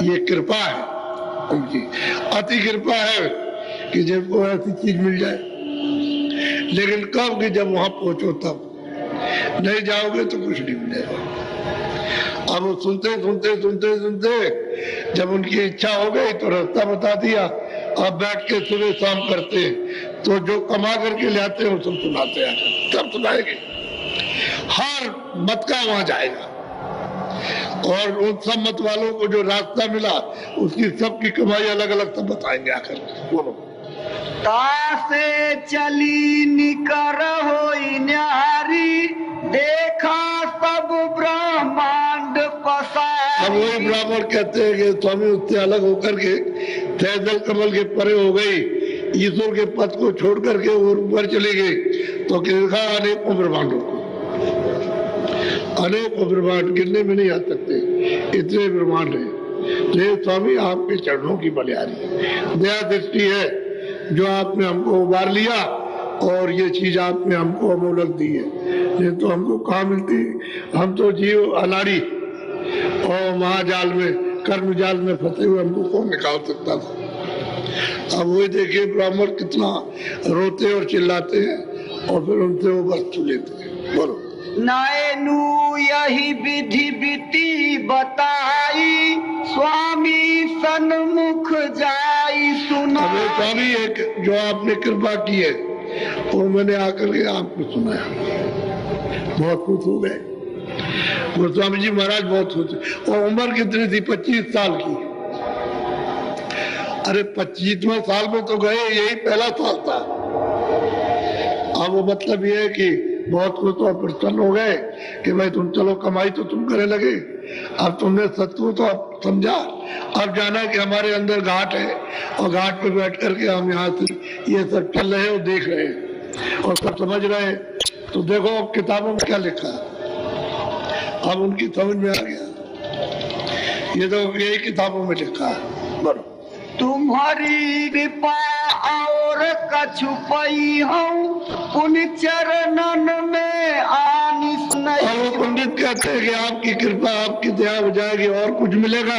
ये कृपा है उनकी, अति कृपा है कि जिनको ऐसी चीज मिल जाए। लेकिन कब कि जब वहां पहुंचो तब, नहीं जाओगे तो कुछ नहीं मिलेगा। अब वो सुनते सुनते सुनते सुनते जब उनकी इच्छा हो गई तो रास्ता बता दिया। अब बैठ के सुबह शाम करते, तो जो कमा करके ले आते हैं वो सब सुनाते हैं, सब सुनाएंगे, हर मत का वहां जाएगा, और उन सब मत वालों को जो रास्ता मिला उसकी सबकी कमाई अलग अलग सब बताएंगे आकर। बोलो तासे चली निकर होई न्यारी, देखा सब ब्रह्मांड पसारी। अब वही ब्राह्मण कहते हैं कि स्वामी उससे अलग होकर के सैदल कमल के परे हो गई, ईश्वर के पद को छोड़ करके वो ऊपर चली गई, तो देखा अनेकों ब्रह्मांडों को। अनेकों ब्रह्मांड गिनने में नहीं आ सकते, इतने ब्रह्मांड है। तो स्वामी आपके चरणों की बलिहारी दया दृष्टि है जो आपने हमको उबार लिया और ये चीज आपने हमको अमोलक दी है, नहीं तो हमको कहाँ मिलती। हम तो जीव अनाड़ी और महाजाल में कर्म जाल में फंसे हुए, हमको कौन निकाल सकता था। अब वही देखिए ब्राह्मण कितना रोते और चिल्लाते हैं और फिर उनसे वो वस्तु लेते हैं। बोलो नैनु यही विधि विधि बताई, स्वामी सन्मुख जाई सुना। अबे स्वामी एक जो आपने कृपा की है वो मैंने आकर के आपको सुनाया, बहुत खुश हो गए। गोस्वामी जी महाराज बहुत खुश। और उम्र कितनी थी? 25 साल की। अरे 25वें साल में तो गए, यही पहला साल था। अब वो मतलब ये है कि बहुत खुश और प्रसन्न हो गए कि भाई तुम चलो, कमाई तो तुम करने लगे, अब तुमने सत्य तो अब समझा, अब जाना कि हमारे अंदर घाट है और घाट पे बैठ करके हम यहाँ से ये सब चल रहे हैं और देख रहे हैं और सब समझ रहे हैं। तो देखो किताबों में क्या लिखा है, अब उनकी समझ में आ गया। ये तो यही किताबों में लिखा है। बरो तुम्हारी कृपा और कछु पई हूँ, उन चरणन में आनिस नहीं। और वो पंडित कहते हैं कि आपकी कृपा आपकी दया हो जाएगी और कुछ मिलेगा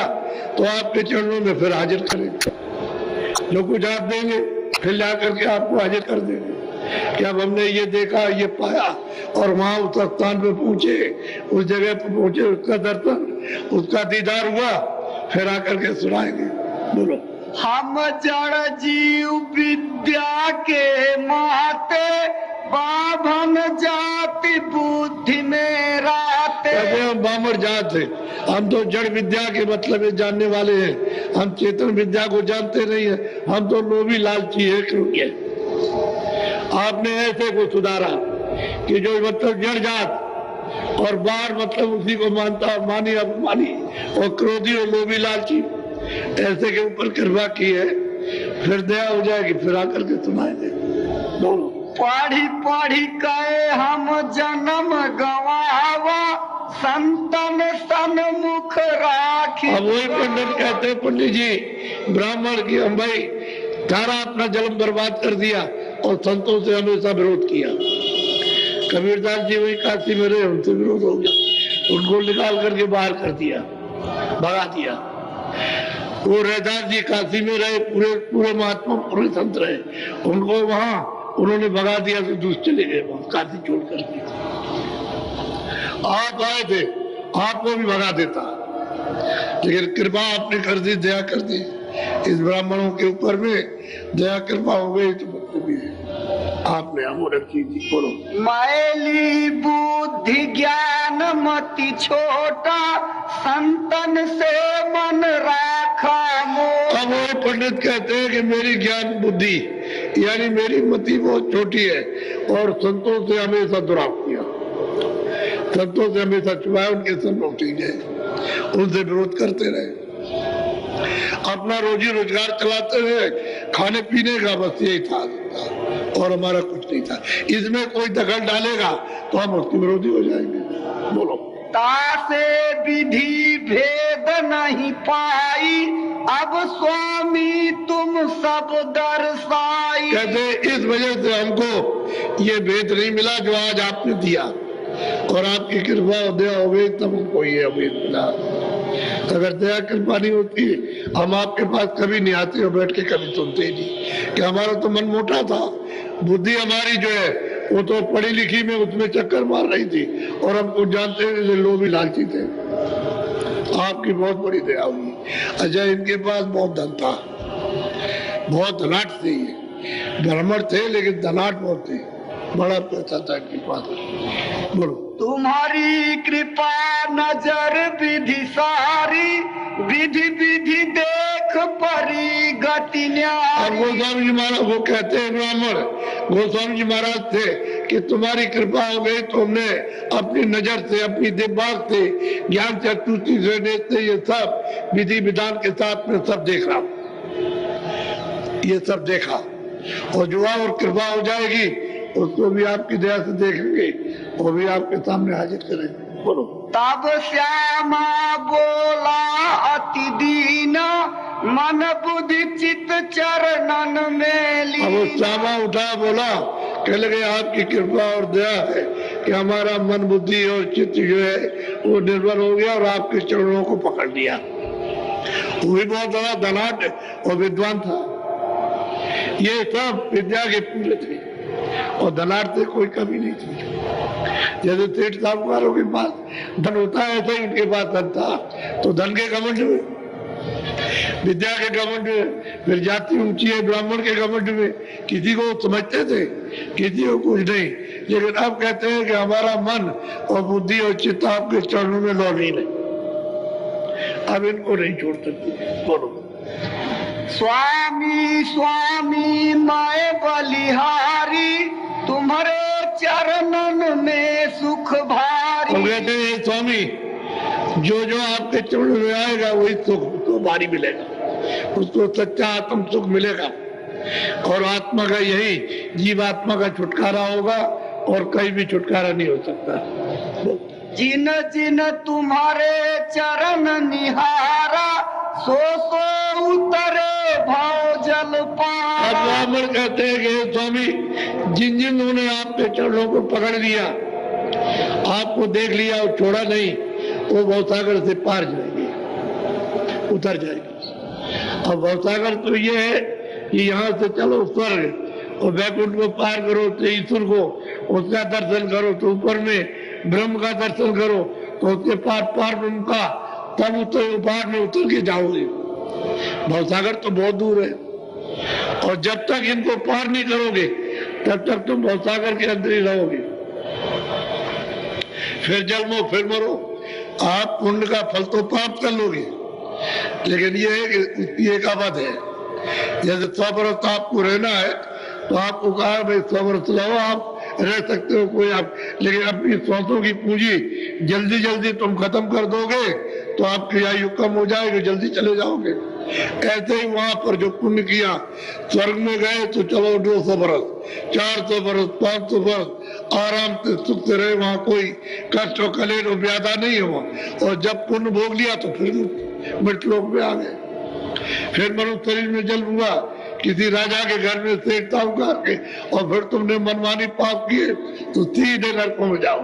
तो आपके चरणों में फिर हाजिर करेंगे। लोग कुछ आप देंगे फिर ला करके आपको हाजिर कर देंगे कि अब हमने ये देखा ये पाया और वहां उस स्थान पे पहुंचे, उस जगह पे पहुंचे, उसका दर्शन उसका दीदार हुआ, फिर आकर के सुनाएंगे। बोलो हम जड़ जीव विद्या के माते, बाभन जाति बुद्धि में राते। हम बामर जात है, हम तो जड़ विद्या के मतलब जानने वाले हैं, हम चेतन विद्या को जानते नहीं है, हम तो लोभी लालची है। क्योंकि आपने ऐसे को सुधारा कि जो मतलब जड़ जात और बार मतलब उसी को मानता मानी अपमानी और क्रोधी और लोभी लालची, ऐसे के ऊपर कृपा की है, फिर दया हो जाएगी, फिर आकर के सुनाएंगे। बोलो पढ़ी पढ़ी कहे हम जन्म गवावा, संतन सन्मुख राखी। अब वही पंडित कहते हैं, पंडित जी ब्राह्मण की हम भाई सारा अपना जन्म बर्बाद कर दिया और संतों से हमेशा विरोध किया। कबीरदास जी वही काशी में रहे, उनसे विरोध हो गया, उनको निकाल करके बाहर कर दिया, भगा दिया। वो रैदास जी काशी में रहे, पूरे महात्मा पूरे संत रहे, उनको वहां उन्होंने भगा दिया तो दूसरे चले गए वहां काशी छोड़ करके। आप आए थे, आपको भी भगा देता, लेकिन कृपा आपने कर दी, दया कर दी इस ब्राह्मणों के ऊपर में, दया कृपा हो गई तो मतलब ये आपने अमोलक की थी। बोलो मैली बुद्धि ज्ञान मति छोटा, संतन से मन राखा मोह। अब वो पंडित कहते हैं कि मेरी ज्ञान बुद्धि यानी मेरी मति बहुत छोटी है और संतों से हमेशा दुराव किया, संतों से हमेशा छुपाया, उनके सब लोग ठीक है, उनसे विरोध करते रहे, अपना रोजी रोजगार चलाते रहे, खाने पीने का बस यही था और हमारा कुछ नहीं था। इसमें कोई दखल डालेगा तो हम उसके विरोधी हो जाएंगे। बोलो तासे विधि भेद नहीं पाई, अब स्वामी तुम सब दर्शाई। कहते इस वजह से हमको ये भेद नहीं मिला जो आज आपने दिया, और आपकी कृपा और दया हो गई तब हमको ये भेद मिला। अगर दया कृपा नहीं होती हम आपके पास कभी नहीं आते और बैठ के कभी सुनते ही नहीं। कि हमारा तो मन मोटा था, बुद्धि हमारी जो है वो तो पढ़ी लिखी में उसमें चक्कर मार रही थी और हम कुछ जानते हैं, लोग भी लालची थे। आपकी बहुत बड़ी दया हुई। अच्छा इनके पास बहुत धन था, बहुत धनाट थे, ये ब्राह्मण थे लेकिन धनाट बहुत थे, बड़ा पैसा था इनके पास। बोलो तुम्हारी कृपा नजर विधि सारी, विधि विधि देख परी गति और न्यारी। गोस्वामी जी महाराज वो कहते हैं ब्राह्मण गोस्वामी जी महाराज थे कि तुम्हारी कृपा हो गई तो हमने अपनी नजर से अपनी दिमाग से ज्ञान से अतुति से देखते ये सब विधि विधान के साथ में सब देख रहा, ये सब देखा और जुआ और कृपा हो जाएगी उसको भी आपकी दया से देखेंगे, वो भी आपके सामने हाजिर करेंगे। बोलो। तब श्यामा बोला अति दीन, मन बुद्धि चित्त चरणन में लीन। अब वो श्यामा उठा बोला, कह लगे आपकी कृपा और दया है कि हमारा मन बुद्धि और चित्त जो है वो निर्भर हो गया और आपके चरणों को पकड़ लिया। वो भी बहुत बड़ा धनाढ्य और विद्वान था। ये सब विद्या के पूरे थे और धनाढ्य से कोई कमी नहीं थी। जैसे सेठ साहूकारों के पास धन होता है ऐसे ही उनके पास धन था। तो धन के घमंड में, विद्या के घमंड में, फिर जाति ऊंची है ब्राह्मण के घमंड में, किसी को समझते थे, किसी को कुछ नहीं। लेकिन अब कहते हैं कि हमारा मन और बुद्धि और चित्त आपके चरणों में लौलीन है, अब इनको नहीं छोड़ सकते। बोलो। स्वामी स्वामी मैं बलिहारी, तुम्हारे चरणन में सुख भारी। और कहते हैं स्वामी जो जो आपके चरणों में आएगा वही सुख उसको भारी मिलेगा, उसको सच्चा आत्म सुख मिलेगा। और आत्मा का यही जीवात्मा का छुटकारा होगा और कहीं भी छुटकारा नहीं हो सकता। जिन जिन तुम्हारे चरण निहारा, सो सो उतरे भाव जल पारा। अब ब्राह्मण कहते हैं कि स्वामी जिन जिन्होंने आपके चरणों को पकड़ लिया, आपको देख लिया और छोड़ा नहीं, वो भवसागर से पार जाएंगे, उतर जाएंगे। अब भवसागर तो ये है कि यहाँ से चलो स्वर्ग और वैकुंठ को पार करो तो ईश्वर को उसका दर्शन करो, तो ऊपर में ब्रह्म का दर्शन करो, तो उसके पार पार ब्रह्म का, तब उतर पार में उतर के जाओगे। भवसागर तो बहुत दूर है और जब तक इनको पार नहीं करोगे तब तक तुम भवसागर के अंदर ही रहोगे। फिर जन्मो फिर मरो, आप पुण्य का फल तो प्राप्त कर लोगे, लेकिन ये है कि इसकी एक अवध है। जैसे 100 बरस आपको रहना है तो आपको कहा भाई 100 बरस रहो, आप रह सकते हो कोई आप, लेकिन अपनी सांसों की पूंजी जल्दी जल्दी तुम खत्म कर दोगे तो आपकी आयु कम हो जाएगी, जल्दी चले जाओगे। ऐसे ही वहां पर जो पुण्य किया, स्वर्ग में गए तो चलो 200 बरस, 400 बरस, 500 बरस आराम से सुख से रहे, वहां कोई कष्ट और कलेश और व्याधा नहीं हुआ। और जब पुण्य भोग लिया तो फिर मृतलोक में आ गए। फिर मनुष्य शरीर में जन्म हुआ, किसी राजा के घर में सेठ साहूकार के, और फिर तुमने मनमानी पाप किए तो सीधे नरकों में जाओ।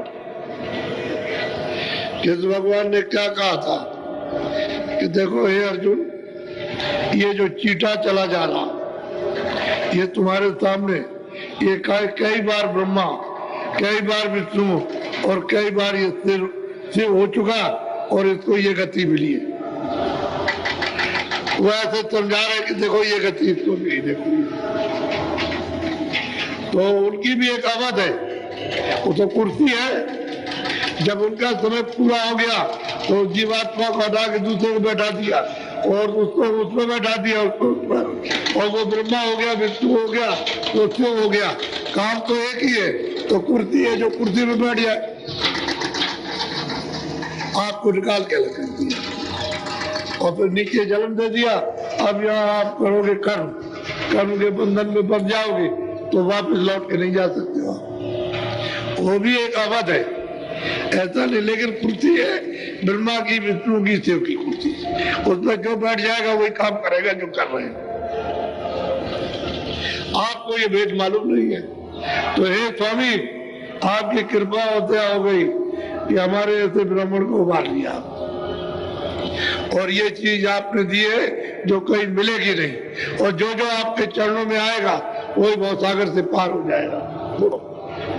कृष्ण भगवान ने क्या कहा था कि देखो हे अर्जुन, ये जो चीटा चला जा रहा, ये तुम्हारे सामने, ये कई बार ब्रह्मा, कई बार विष्णु और कई बार ये शिव हो चुका और इसको ये गति मिली है। वो ऐसे समझा रहे कि देखो ये गति इसको मिली, देखो। तो उनकी भी एक अवध है, वो तो कुर्सी है। जब उनका समय पूरा हो गया तो जीवात्मा को हटा के दूसरे को बैठा दिया और उसको उसमें बैठा दिया, उसको उस पर, और वो ब्रह्मा हो गया, विष्णु हो गया, तो शिव हो गया। काम तो एक ही है, तो कुर्सी है जो कुर्सी में बैठ जाए, आपको निकाल के लगा दिया और फिर नीचे जन्म दे दिया। अब यहाँ आप करोगे कर्म, कर्म के बंधन में बंध जाओगे तो वापस लौट के नहीं जा सकते हो। वो भी एक अवध है, ऐसा नहीं, लेकिन कुर्सी है ब्रह्मा की, विष्णु की, शिव की कुर्सी, उसमें जो बैठ जाएगा वही काम करेगा जो कर रहे हैं। आपको ये भेद मालूम नहीं है। तो हे स्वामी, आपकी कृपा होते हो गई कि हमारे ऐसे ब्राह्मण को उबार लिया, और ये चीज आपने दी है जो कहीं मिलेगी नहीं, और जो जो आपके चरणों में आएगा वही भवसागर से पार हो जाएगा।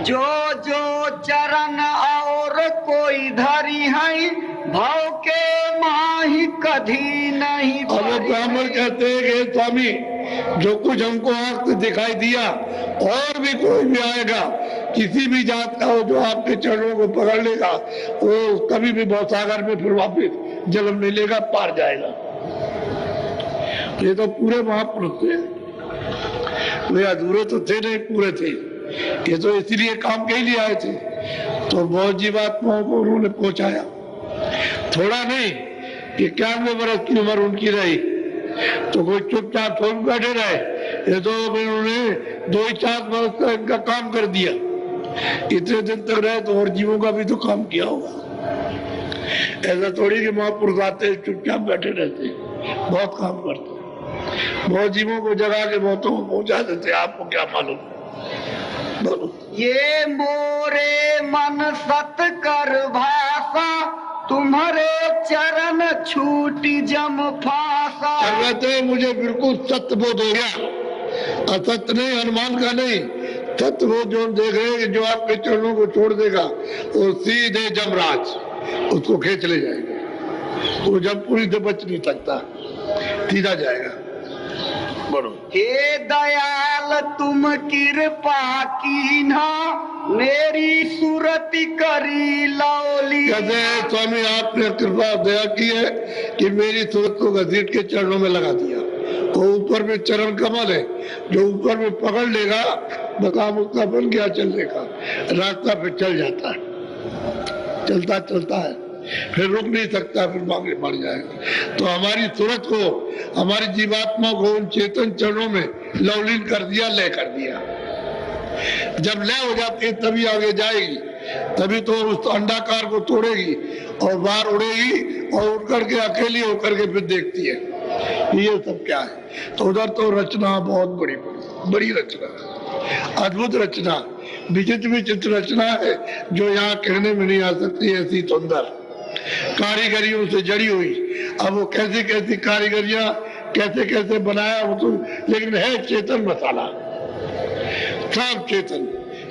जो जो चरण और कोई धरी है, भाव के माही कभी नहीं। अब ब्राह्मण कहते हैं कि स्वामी, जो कुछ हमको आंख से दिखाई दिया, और भी कोई भी आएगा किसी भी जात का हो जो आपके चरणों को पकड़ लेगा, वो कभी भी भवसागर में फिर वापिस जन्म नहीं लेगा, पार जाएगा। ये तो पूरे महापुरुष थे, वे अधूरे तो थे नहीं, पूरे थे। ये तो इसीलिए काम के लिए आए थे, तो बहुत जीवात्माओं को उन्होंने पहुंचाया। थोड़ा नहीं कि 91 वर्ष की उम्र उनकी रही तो कोई चुपचाप थोड़ी बैठे रहे, ये तो उन्होंने 2-4 वर्ष का इनका काम कर दिया। इतने दिन तक रहे तो और जीवों का भी तो काम किया होगा। ऐसा थोड़ी कि महापुरुष आते चुपचाप बैठे रहते, बहुत काम करते, बहुत जीवों को जगा के बहुतों को पहुंचा देते। आपको क्या मालूम? बोलो। ये मोरे मन सत कर भाषा, तुम्हारे चरण छूटी जम फासा। कहते मुझे बिल्कुल सत्य बोध हो गया, असत्य नहीं, अनुमान का नहीं, सत्य बोध जो हम देख रहे हैं कि जो आपके चरणों को छोड़ देगा वो सीधे जमराज उसको खींच ले जाएगा, वो जमपुरी से बच नहीं सकता, सीधा जाएगा। बोलो। हे दयाल तुम कृपा कीन्हा, मेरी सूरति करी लौली। कहते हैं स्वामी आपने कृपा दया की है कि मेरी सूरत को घसीट के चरणों में लगा दिया। वो ऊपर में चरण कमल है, जो ऊपर में पकड़ लेगा मकाम उसका बन गया चलने का, रास्ता फिर चल जाता है, चलता चलता है, फिर रुक नहीं सकता, फिर आगे बढ़ जाएगा। तो हमारी सूरत को, हमारी जीवात्मा को उन चेतन चरणों में लवलीन कर दिया, लय कर दिया। जब लय हो जाती है तभी आगे जाएगी, तभी तो उस अंडाकार को तोड़ेगी और बाहर उड़ेगी और उड़ करके अकेली होकर के फिर देखती है ये सब क्या है। तो उधर तो रचना बहुत बड़ी बड़ी रचना, अद्भुत रचना, विचित्र विचित्र रचना है जो यहाँ कहने में नहीं आ सकती, ऐसी सुंदर कारीगरियों से जड़ी हुई। अब वो कैसी कैसी कारीगरियां कैसे कैसे बनाया वो तो, लेकिन है चेतन मसाला, सब चेतन,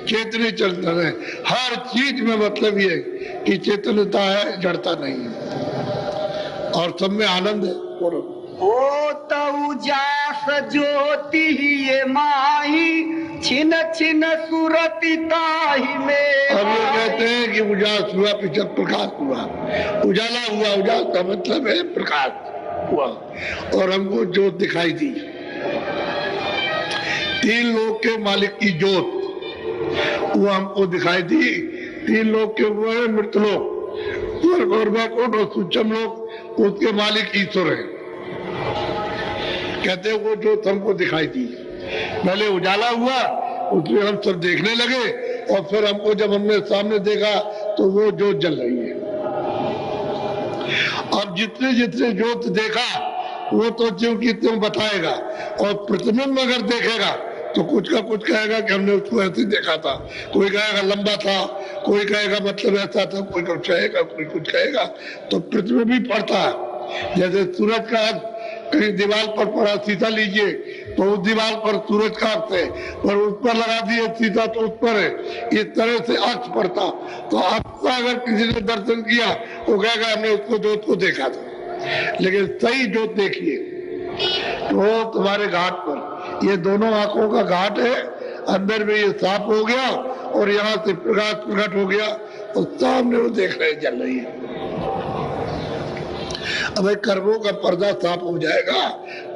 चेतने चलता है हर चीज में। मतलब ये कि चेतनता है, जड़ता नहीं है, और सब में आनंद है। ओ तऊ जास ज्योति ये माही, छिन छिन सुरति ताही में। अब ये कहते हैं कि उजास हुआ, पीछे प्रकाश हुआ, उजाला हुआ, उजास का मतलब है प्रकाश हुआ, और हमको ज्योत दिखाई दी। तीन लोक के मालिक की ज्योत वो हमको दिखाई दी। तीन लोक के वो है मृतलोक, स्वर्ग और वैकुंठ और सूक्ष्म लोक, उसके मालिक ईश्वर है। कहते वो ज्योत हमको दिखाई दी, पहले उजाला हुआ, उसमें हम सब देखने लगे, और फिर हमको जब हमने सामने देखा तो वो ज्योत जल रही है। अब जितने जितने ज्योत देखा वो तो ज्यों की त्यों बताएगा, और प्रतिबिंब अगर देखेगा तो कुछ का कुछ कहेगा कि हमने उसको ऐसे देखा था, कोई कहेगा लंबा था, कोई कहेगा मतलब ऐसा था, कोई कुछ कहेगा, कोई कुछ कहेगा। तो प्रतिबिंब भी पड़ता है। जैसे सूरज का कहीं दीवार पर पड़ा, शीशा लीजिए तो उस दीवार पर सूरज का अर्थ है, पर उस पर लगा दिए शीशा तो उस पर है, इस तरह से अर्थ पड़ता। तो आपका अगर किसी ने दर्शन किया वो कहेगा हमने उसको ज्योत को देखा था, लेकिन सही ज्योत देखिए तो तुम्हारे घाट पर, ये दोनों आंखों का घाट है, अंदर में ये साफ हो गया और यहाँ से प्रकाश प्रकट हो गया और सामने वो देख रहे जल रही है। अब कर्मों का पर्दा साफ हो जाएगा,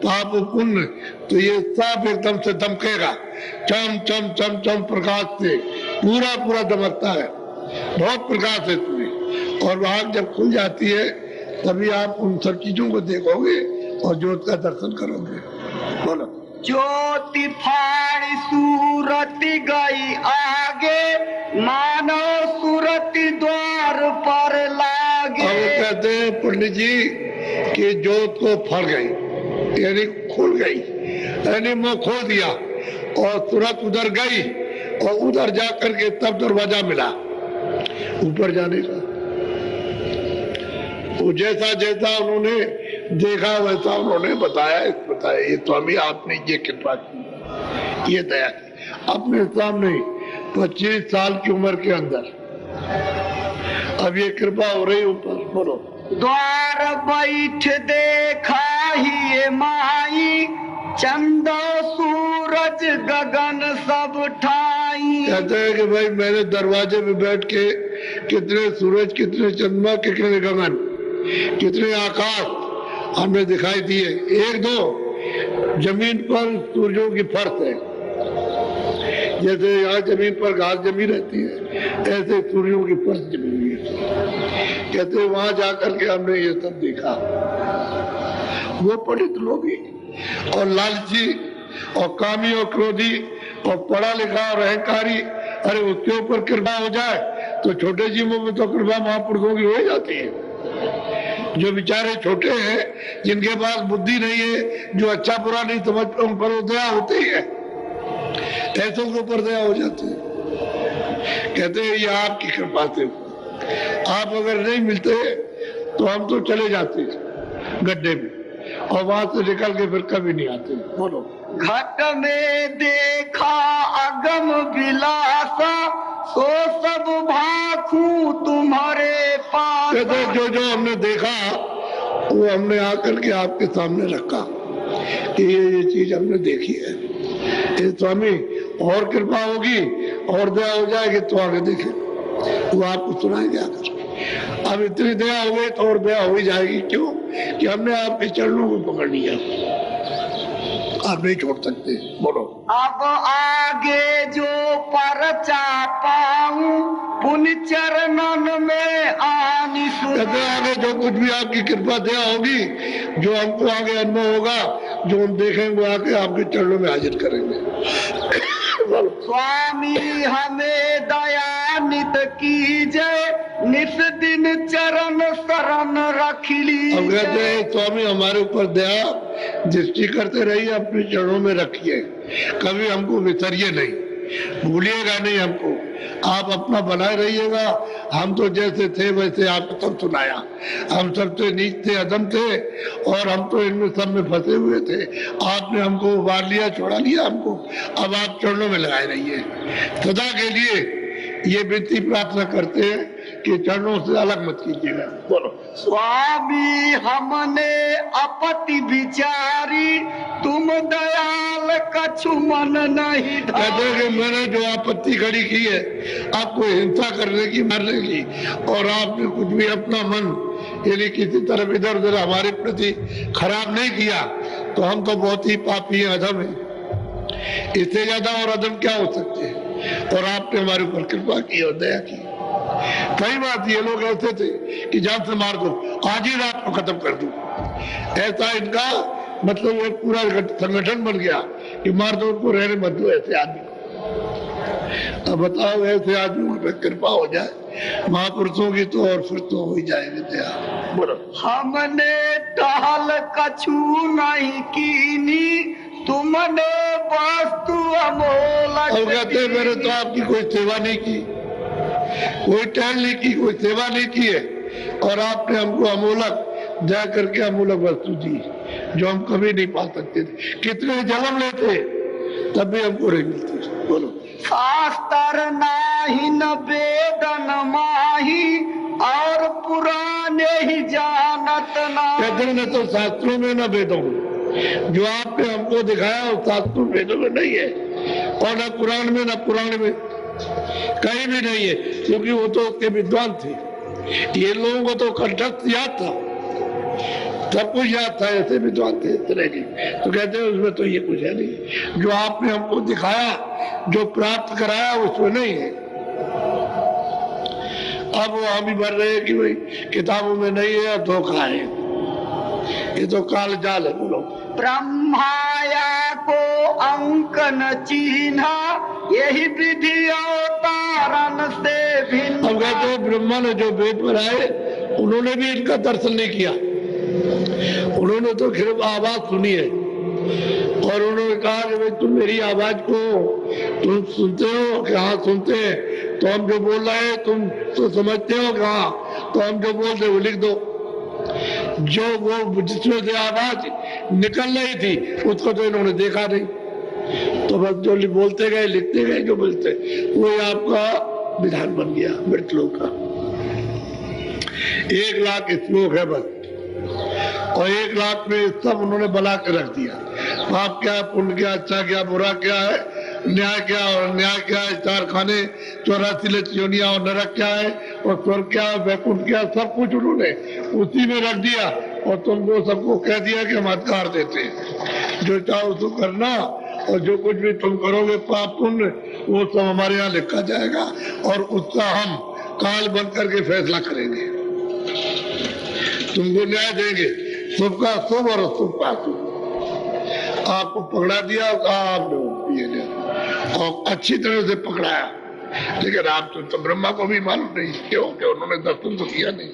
पाप पुण्य, तो ये साफ एकदम से दमकेगा, चम चम चम चम प्रकाश से पूरा पूरा दमकता है, बहुत प्रकाश है तुम्हें। और वहां जब खुल जाती है तभी आप उन सब चीजों को देखोगे और ज्योत का दर्शन करोगे। बोलो। ज्योति फाड़ी सूरति गई आगे, मानो सूरति द्वार पर लागे। अब कहते हैं पंडित जी कि ज्योत को फड़ गई, यानी खुल गई, यानी मुंह खोल दिया और तुरंत उधर गई, और उधर जाकर के तब दरवाजा मिला ऊपर जाने का। वो जैसा जैसा उन्होंने देखा वैसा उन्होंने बताया। ये स्वामी आपने ये कृपा की, ये दया की, अपने सामने 25 साल की उम्र के अंदर अब ये कृपा हो रही ऊपर। बोलो। द्वार बैठ देखा ही ये माई, चंदो सूरज गगन सब ठाई। कहते हैं कि भाई मैंने दरवाजे में बैठ के कितने सूरज, कितने चंद्रमा, कितने गगन, कितने आकाश हमें दिखाई दिए। एक दो जमीन पर सूर्यों की फर्श है, जैसे यहाँ जमीन पर घास जमी रहती है, ऐसे सूर्यों की फर्श जमी हुई है। कहते वहां जाकर के हमने ये सब देखा। वो पंडित लोग और लालची और कामी और क्रोधी और पढ़ा लिखा और अहंकारी, अरे उसके ऊपर कृपा हो जाए तो छोटे जीवों में तो कृपा महापुरुषों की हो जाती है। जो बेचारे छोटे हैं, जिनके पास बुद्धि नहीं है, जो अच्छा बुरा नहीं समझ, उन पर दया होती है, ऐसों के ऊपर दया हो जाती है। कहते हैं ये आपकी कृपा से, आप अगर नहीं मिलते तो हम तो चले जाते गड्ढे में, और वहां से निकल के फिर कभी नहीं आते। बोलो। घट में देखा अगम विलासा, सो सब भाखू तुम्हारे पास। कहते जो जो हमने देखा वो हमने आकर के आपके सामने रखा कि ये चीज हमने देखी है। ये स्वामी और कृपा होगी और दया हो जाएगी तो आगे देखे, वो आपको सुनाएंगे आकर। अब इतनी दया हो गई तो और दया हो ही जाएगी। क्यों? कि हमने आपके चरणों को पकड़ लिया, आप नहीं छोड़ सकते। बोलो। अब आगे जो परचा पाऊं, पुण्य चरणन में आनी सुना। कहते आगे जो कुछ भी आपकी कृपा दया होगी, जो हमको आगे अनुभव होगा, जो हम देखेंगे आके आपके चरणों में हाजिर करेंगे। स्वामी हमें दयानित कीजय, नित दिन चरण शरण रख ली। अब कहते हैं स्वामी हमारे ऊपर दया दृष्टि करते रहिए, अपने चरणों में रखिए, कभी हमको विसरिए नहीं, भूलिएगा नहीं हमको, आप अपना बनाए रहिएगा। हम तो जैसे थे वैसे आपको सब सुनाया, हम सबसे नीच थे, अदम थे, और हम तो इनमें सब में फंसे हुए थे। आपने हमको उबार लिया, छोड़ा लिया हमको, अब आप चरणों में लगाए रहिए। सदा के लिए ये विनती प्रार्थना करते हैं कि चरणों से अलग मत कीजिएगा। बोलो। स्वामी हमने अपति विचारी, तुम दयाल कछु मन नहीं। कहते हैं कि मैंने जो आपत्ति खड़ी की है आपको हिंसा करने की, मारने की, और आपने कुछ भी अपना मन यानी किसी तरफ इधर उधर हमारे प्रति खराब नहीं किया, तो हम तो बहुत ही पापी हैं, अधम है। इससे ज्यादा और अधम क्या हो सकते हैं? और आपने हमारे ऊपर कृपा की और दया की। कई बात ये लोग ऐसे थे कि जान से मार दो, आज ही रात को खत्म कर दो, ऐसा इनका मतलब वो पूरा संगठन बन गया कि मार दो उनको, रहने मत दो ऐसे आदमी को। अब बताओ ऐसे आदमियों पे कृपा हो जाए महापुरुषों की तो और फिर तो हो ही जाएगी दया। बोलो। हमने टहल कछु नहीं कीनी, तुमने वस्तु अमोलक। और कहते मैंने तो आपकी कोई सेवा नहीं की, कोई टहल नहीं की, कोई सेवा नहीं की है, और आपने हमको अमोलक दया करके अमूलक वस्तु दी जो हम कभी नहीं पा सकते थे। कितने जन्म लेते तब भी हमको नहीं मिलती। बोलो। शास्त्र नाही न वेदन माही, और पुराने ही जानत ना। कहते न तो शास्त्रों में न वेदों में, जो आपने हमको दिखाया वो शास्त्रों वेदों में नहीं है, और न पुराण में न पुराण में कहीं भी नहीं है, क्योंकि वो तो उसके विद्वान थे। ये लोगों को तो कंठस्थ याद था, सब कुछ याद था, ऐसे विद्वान थे इतने की। तो कहते हैं उसमें तो ये कुछ है नहीं, जो आपने हमको दिखाया, जो प्राप्त कराया उसमें नहीं है। अब वो हम ही भर रहे हैं कि भाई किताबों में नहीं है, धोखा है, ये तो काल जाल है। बोलो। ब्रह्माया को अंक न चिन्हा, यही विधि अवतारण से भिन्न। अब कहते हैं ब्रह्मा ने जो वेद बनाए उन्होंने भी इनका दर्शन नहीं किया, उन्होंने तो सिर्फ आवाज सुनी है, और उन्होंने कहा कि भाई तुम मेरी आवाज को तुम सुनते हो कि हाँ सुनते हैं, तो हम जो बोल रहे हैं तुम तो समझते हो कि हाँ, तो हम जो बोल रहे वो लिख दो। जो वो जिसमें से आवाज निकल रही थी उसको तो इन्होंने देखा नहीं, तो बस जो बोलते गए लिखते गए, जो बोलते वो आपका विधान बन गया मृत लोक का। 1 लाख श्लोक है बस, और 1 लाख में सब उन्होंने बना के रख दिया। पाप क्या है, पुण्य क्या, अच्छा क्या, बुरा क्या है, न्याय क्या और अन्याय क्या है, 4 खाने, 84 योनियां और नरक क्या है, और स्वर्ग क्या है, वैकुंठ क्या, सब कुछ उन्होंने उसी में रख दिया। और तुमको सबको कह दिया कि हम अधिकार देते हैं, जो चाहो उसको करना, और जो कुछ भी तुम करोगे पाप पुण्य वो सब हमारे यहाँ लिखा जाएगा, और उसका हम काल बन करके फैसला करेंगे, तुमको न्याय देंगे, शुभ का शुभ और अशुभ का अशुभ। आपको पकड़ा दिया, आपने ये लिया और अच्छी तरह से पकड़ाया, लेकिन आप तो ब्रह्मा को भी मालूम नहीं, क्यों कि उन्होंने दर्शन तो किया नहीं।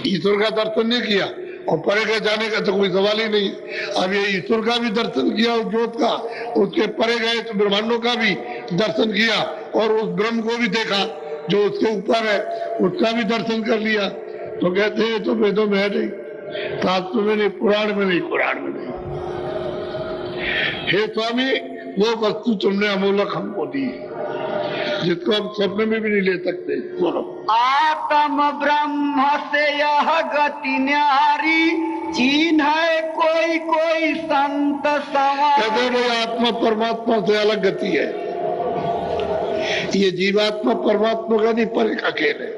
ईश्वर का दर्शन नहीं किया और परे गए जाने का तो कोई सवाल ही नहीं। अब ये ईश्वर का भी दर्शन किया उस ज्योत का, उसके परे गए तो ब्रह्मांडों का भी दर्शन किया और उस ब्रह्म को भी देखा जो उसके ऊपर है, उसका भी दर्शन कर लिया। तो कहते हैं तो वेदों में है नहीं, शास्त्र में नहीं, पुराण में नहीं, कुरान में नहीं। हे स्वामी, वो वस्तु तुमने अमूलक हमको दी जिसको हम सपने में भी नहीं ले सकते। बोलो। आत्म ब्रह्म से यह गति न्यारी, चिन्ह है कोई कोई संत सवार। कहते भाई आत्मा परमात्मा से अलग गति है। ये जीवात्मा परमात्मा का नहीं, परे का खेल है,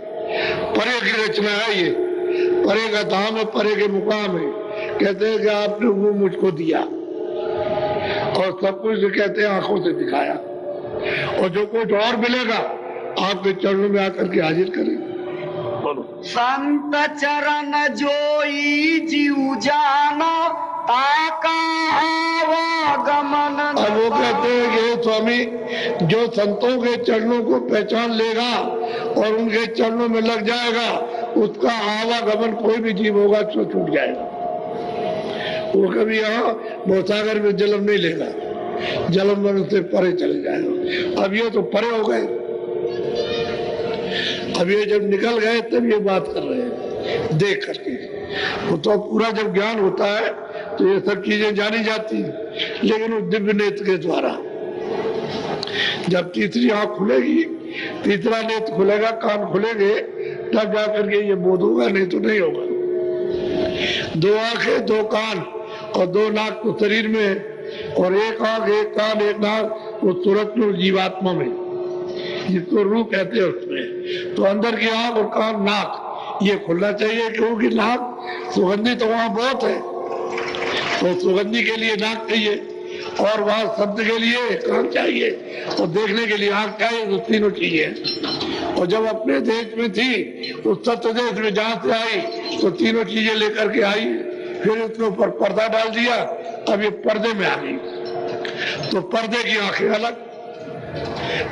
परे की रचना है, ये परे का धाम है, परे के मुकाम है। कहते हैं कि आपने वो मुझको दिया और सब कुछ कहते हैं आंखों से दिखाया, और जो कुछ और मिलेगा आपके चरणों में आकर के हाजिर करें। बोलो। संत चरण जोई जीव जाना, ताका आवागमन। अब वो कहते हैं कि स्वामी, जो संतों के चरणों को पहचान लेगा और उनके चरणों में लग जाएगा, उसका आवागमन कोई भी जीव होगा तो छूट जाएगा। वो कभी यहाँ भवसागर में जन्म नहीं लेगा, जन्म मन से परे चले जाएगा। अब ये तो परे हो गए, अब ये जब निकल गए तब ये बात कर रहे हैं देख करके। वो तो पूरा जब ज्ञान होता है तो ये सब चीजें जानी जाती हैं, लेकिन उस दिव्य नेत्र के द्वारा जब तीसरी आंख खुलेगी, तीसरा नेत्र खुलेगा, कान खुलेंगे, तब जाकर के ये बोध होगा, नहीं तो नहीं होगा। दो आंखें, दो कान और दो नाक तो शरीर में, और एक आंख, एक कान, एक नाक वो सूरत में, जीवात्मा में, जिसको रूह कहते हैं उसमें। तो अंदर की आंख और कान, नाक ये खुलना चाहिए, क्योंकि नाक सुगंधी तो वहां बहुत है, तो सुगंधी के लिए नाक चाहिए, और वहां शब्द के लिए कान चाहिए, और देखने के लिए आंख चाहिए, तो तीनों चीजें। और जब अपने देश में थी उस सत्य देश में जहां से आई तो तीनों चीजें लेकर के आई, फिर उसके ऊपर पर्दा डाल दिया, अब ये पर्दे में आ गई। तो पर्दे की आंखें अलग,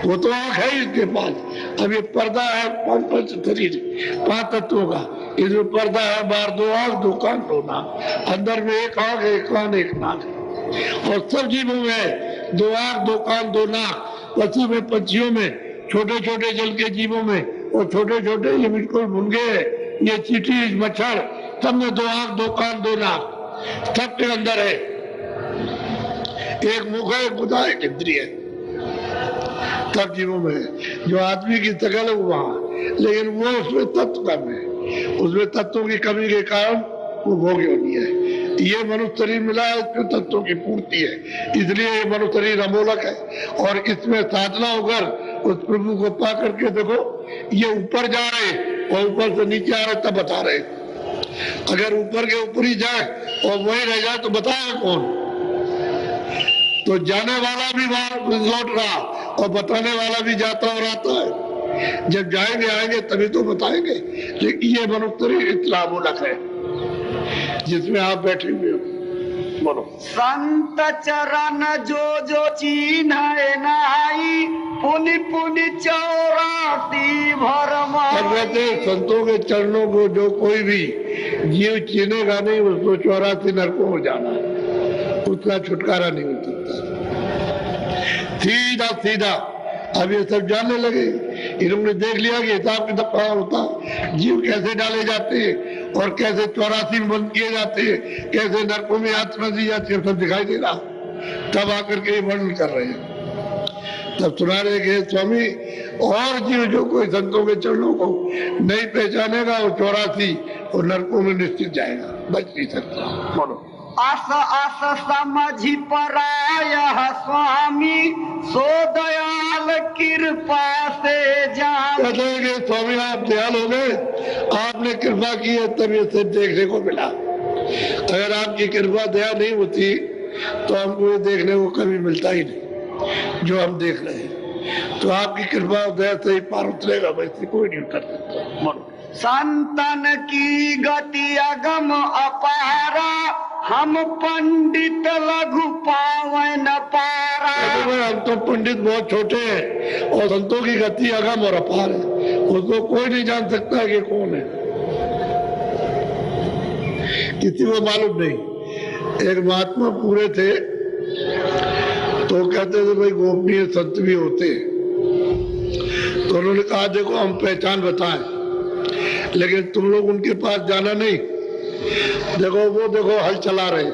वो तो आंख है इसके पास, अब ये पर्दा है पंच शरीर, 5 तत्वों का। इसमें पर्दा है, बाहर 2 आंख, 2 कान, 2 नाक, अंदर में 1 आंख, 1 कान, 1 नाक। और सब जीवों में 2 आंख, 2 कान, 2 नाक, पशु में, पक्षियों में, छोटे छोटे जल के जीवों में, और छोटे छोटे ये बिल्कुल मुर्गे, ये चींटी, मच्छर, सब में 2 आंख, 2 कान, 2 नाक, सबके अंदर है। एक मुख है, एक गुदा, एक इंद्रिय है, सब जीवों में। जो आदमी की शकल है वहां, लेकिन वो उसमें तत्व कम है, उसमें तत्वों की कमी के कारण वो भोग्य होनी है। ये मनुष्य शरीर मिला है, इसमें तत्वों की पूर्ति है, इसलिए ये मनुष्य शरीर अमोलक है। और इसमें साधना होकर उस प्रभु को पा करके देखो, ये ऊपर जा रहे और ऊपर से नीचे आ रहे, तब बता रहे। अगर ऊपर के ऊपर ही जाए और वही रह जाए तो बताएगा कौन? तो जाने वाला भी वहां लौट रहा और बताने वाला भी जाता और आता है। जब जाएंगे आएंगे तभी तो बताएंगे। लेकिन ये मनुष्य इतना मूलक है जिसमें आप बैठे हुए हो। बोलो। संत चरण जो चिन्ह नाई, पुनि पुनि 84 भरम। कहते संतों के चरणों को जो कोई भी जीव चिन्हेगा नहीं, उसको 84 नरकों में जाना है, उसका छुटकारा नहीं मिल सकता। सीधा सीधा अब ये सब जानने लगे, इन्होंने देख लिया कि हिसाब किताब कहाँ होता, जीव कैसे डाले जाते हैं और कैसे 84 में बंद किए जाते हैं, कैसे नरकों में यात्रा दी जाती है, सब दिखाई दे रहा। तब आकर के वर्णन कर रहे हैं, तब सुना रहे कि स्वामी, और जीव जो कोई संतों के चरणों को नहीं पहचानेगा वो 84 और नरकों में निश्चित जाएगा, बच नहीं सकता। बोलो। अस अस समझी पराय स्वामी, सो दयाल कृपा से जान। कहते हैं कि स्वामी आप दयाल हो गए, आपने कृपा की है तब ये सब देखने को मिला। अगर आपकी कृपा दया नहीं होती तो हमको ये देखने को कभी मिलता ही नहीं जो हम देख रहे हैं। तो आपकी कृपा और दया से ही पार उतरेगा, वैसे कोई नहीं उतर सकता। संतन की गति अगम अपारा, हम पंडित लघु पावे न पारा। हम तो पंडित बहुत छोटे हैं और संतों की गति अगम और अपार है, उसको कोई नहीं जान सकता कि कौन है। किसी को मालूम नहीं। एक महात्मा पूरे थे तो कहते थे भाई गोपनीय संत भी होते हैं। तो उन्होंने कहा देखो हम पहचान बताएं लेकिन तुम लोग उनके पास जाना नहीं। देखो वो देखो हल चला रहे,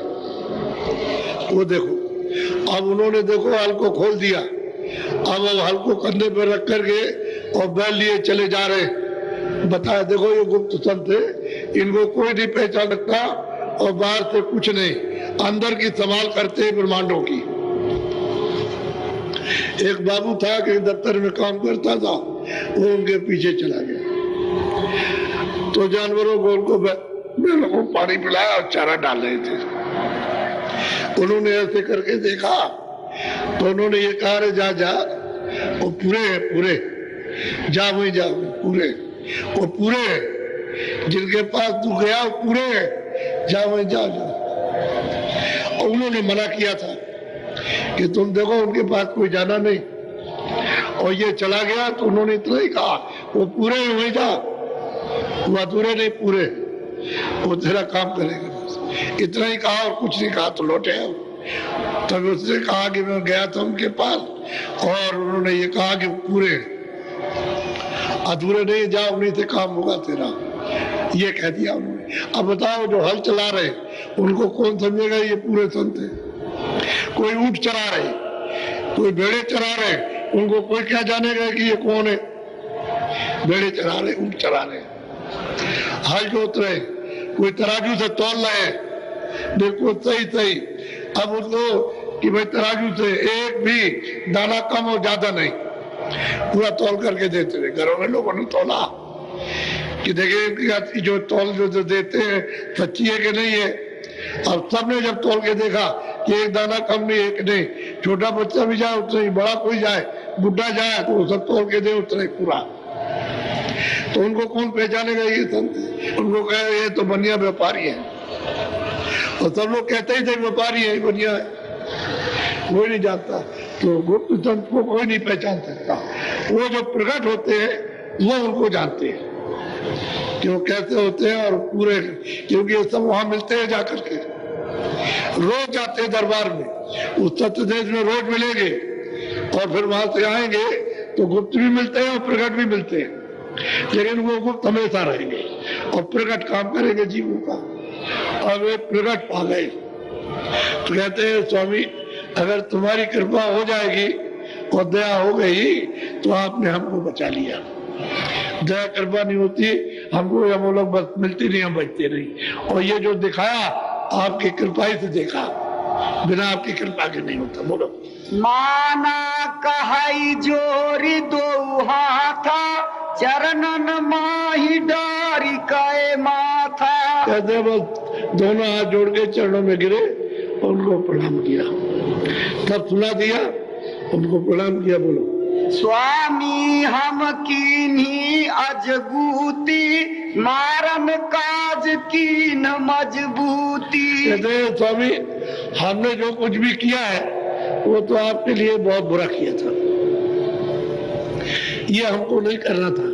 वो देखो। अब उन्होंने देखो हल को खोल दिया, अब हल को कंधे पर रख करके और बैल लिए चले जा रहे। बताया देखो ये गुप्त संत है, इनको कोई नहीं पहचान सकता और बाहर से कुछ नहीं, अंदर की संभाल करते हैं ब्रह्मांडों की। एक बाबू था कि दफ्तर में काम करता था, वो उनके पीछे चला गया। तो जानवरों को उनको बैलों को पानी पिलाया और चारा डाल रहे थे। उन्होंने ऐसे करके देखा तो उन्होंने ये कहा रे जा जा, वो पूरे है पूरे, जा वही जा पूरे, वो पूरे है जिनके पास तू गया वो पूरे है, जा वही जा जा। और उन्होंने मना किया था कि तुम देखो उनके पास कोई जाना नहीं, और ये चला गया तो उन्होंने इतना ही कहा वो पूरे हैं वही जा, वो अधूरे नहीं पूरे, वो तेरा काम करेगा। इतना ही कहा और कुछ नहीं कहा तो लौटे। तब उसने कहा कि मैं गया था उनके पास और उन्होंने ये कहा कि पूरे अधूरे नहीं, जा उन्हीं से काम होगा तेरा, ये कह दिया उन्होंने। अब बताओ जो हल चला रहे उनको कौन समझेगा ये पूरे संत है? कोई ऊंट चरा रहे, कोई भेड़े चरा रहे, उनको कोई क्या जानेगा कि ये कौन है? भेड़े चरा रहे, ऊंट चरा रहे, हल जोत रहे, कोई तराजू से तौल रहे, देखो सही सही। अब उनको कि भाई तराजू से एक भी दाना कम और ज्यादा नहीं, पूरा तौल करके देते रहे। घरों में लोगों ने तौला कि देखिए जो तौल जो देते हैं सच्ची है कि नहीं है। अब सबने जब तौल के देखा कि एक दाना कम नहीं एक नहीं, छोटा बच्चा भी जाए उतना ही, बड़ा कोई जाए, बुढ़ा जाए तो सब तौल के दे उतना ही पूरा। तो उनको कौन पहचानेगा ये संत? उनको कहे ये तो बनिया व्यापारी है, और सब लोग कहते ही थे व्यापारी है, बनिया है, कोई नहीं जानता। तो गुप्त संत को कोई नहीं पहचान सकता, वो जो प्रकट होते हैं वो उनको जानते हैं कि वो कैसे होते हैं और पूरे, क्योंकि ये सब वहां मिलते हैं जाकर के, रोज जाते हैं दरबार में, उस सत्य देश में रोज मिलेंगे और फिर वहां से आएंगे तो गुप्त भी मिलते हैं और प्रकट भी मिलते हैं, लेकिन वो गुप्त हमेशा रहेंगे और प्रकट काम करेंगे जीवों का। और वे प्रकट पा गए तो कहते हैं स्वामी अगर तुम्हारी कृपा हो जाएगी और दया हो गई तो आपने हमको बचा लिया। दया कृपा नहीं होती हमको, हम लोग बस मिलती नहीं, हम बचते नहीं। और ये जो दिखाया आपकी कृपा ही से देखा, बिना आपकी कृपा के नहीं होता। बोलो। माना कहाई जोरी दो हाथा, चरणन माही डारी कए माथा। कहते बस दोनों हाथ जोड़ के चरणों में गिरे और उनको प्रणाम किया, तब सुना दिया, उनको प्रणाम किया। बोलो। स्वामी हम कीन्ही अजगूती, मारन काज कीन मजबूती। कहते हैं स्वामी हमने जो कुछ भी किया है वो तो आपके लिए बहुत बुरा किया था, ये हमको नहीं करना था,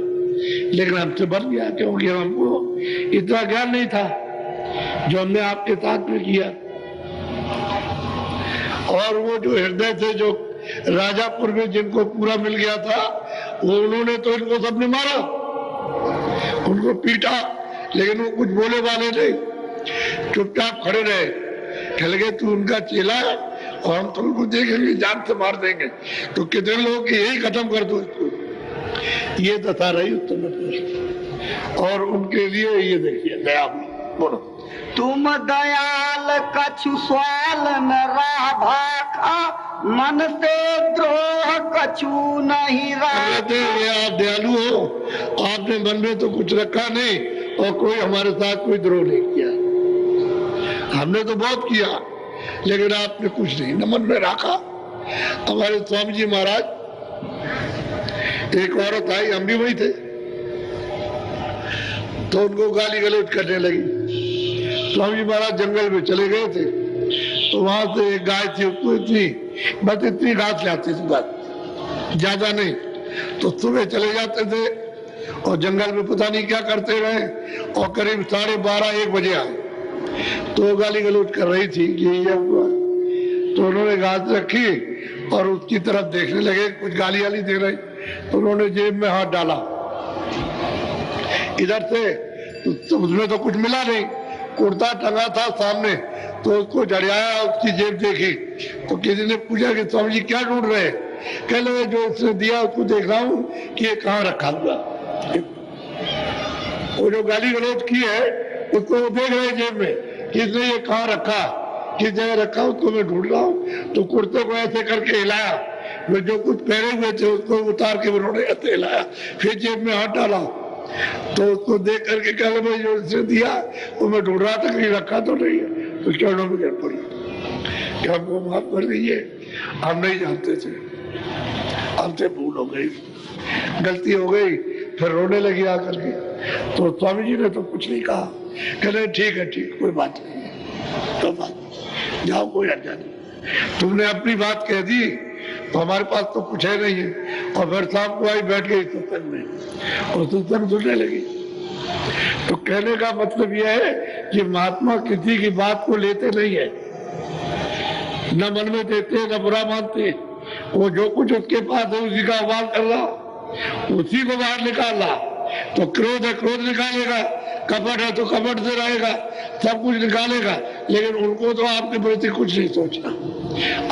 लेकिन हमसे बन गया क्योंकि हमको इतना ज्ञान नहीं था जो हमने आपके साथ में किया। और वो जो हृदय थे जो राजापुर में जिनको पूरा मिल गया था, वो उन्होंने तो इनको सबने मारा, उनको पीटा, लेकिन वो कुछ बोले वाले नहीं, चुपचाप खड़े रहे। कह लगे तू उनका चेला है और हम तुमको देखेंगे जान से मार देंगे, तो कितने लोग यही खत्म कर दो इसको। ये दशा रही उत्तर प्रदेश और उनके लिए ये देखिए दया। बोलो। तुम दयाल कछु स्वाल न रहा भाखा, मन से द्रोह कछु नहीं रहा। आप दयालु हो, आपने मन में तो कुछ रखा नहीं और कोई हमारे साथ कोई द्रोह नहीं किया। हमने तो बहुत किया लेकिन आपने कुछ नहीं न मन में रखा। हमारे स्वामी जी महाराज, एक औरत आई, हम भी वही थे, तो उनको गाली गलौज करने लगी। स्वामी महाराज जंगल में चले गए थे तो वहां से एक गाय थी, उसको इतनी घास लाती थी, बस ज्यादा नहीं। तो सुबह चले जाते थे और जंगल में पता नहीं क्या करते रहे और करीब 12:30-1 बजे आए। तो गाली गलौज कर रही थी कि ये हुआ। तो उन्होंने गाज रखी और उसकी तरफ देखने लगे, कुछ गाली वाली दे रही, तो उन्होंने जेब में हाथ डाला इधर से, तो उसमें तो कुछ मिला नहीं, कुर्ता टंगा था सामने, तो उसको झड़ियाया, उसकी जेब देखी तो किसी ने पूछा कि स्वामी जी क्या ढूंढ रहे हैं? कह लगे जो उसने दिया उसको देख रहा हूँ कि ये कहाँ रखा हुआ। वो जो गाली गलौज की है उसको वो देख रहे जेब में कि इसने ये कहाँ रखा, किस जगह रखा, उसको मैं ढूंढ रहा हूँ। तो कुर्ते को ऐसे करके हिलाया, वो जो कुछ पहने हुए थे उसको उतार के उन्होंने ऐसे हिलाया, फिर जेब में हाथ डाला। तो उसको देख करके कह लगे जो इसने दिया वो मैं ढूंढ रहा था, कहीं रखा तो नहीं है। तो चरणों में गिर पड़ी कि हमको माफ कर दीजिए, हम नहीं जानते थे, हमसे भूल हो गई, गलती हो गई। फिर रोने लगी आकर के। तो स्वामी जी ने तो कुछ नहीं कहा, कह रहे ठीक है, ठीक, कोई बात नहीं है, तो बात जाओ, कोई हर्जा नहीं, तुमने अपनी बात कह दी तो हमारे पास तो कुछ है नहीं है। और फिर शाम को आई, बैठ गई सत्संग में और सत्संग सुनने लगी। तो कहने का मतलब यह है कि महात्मा किसी की बात को लेते नहीं है, न मन में देते न बुरा मानते। वो जो कुछ उसके पास है उसी का अवाल कर रहा, उसी को बाहर निकाल रहा। तो क्रोध है क्रोध निकालेगा, कपट है तो कपट से रहेगा, सब कुछ निकालेगा, लेकिन उनको तो आपके प्रति कुछ नहीं सोचना।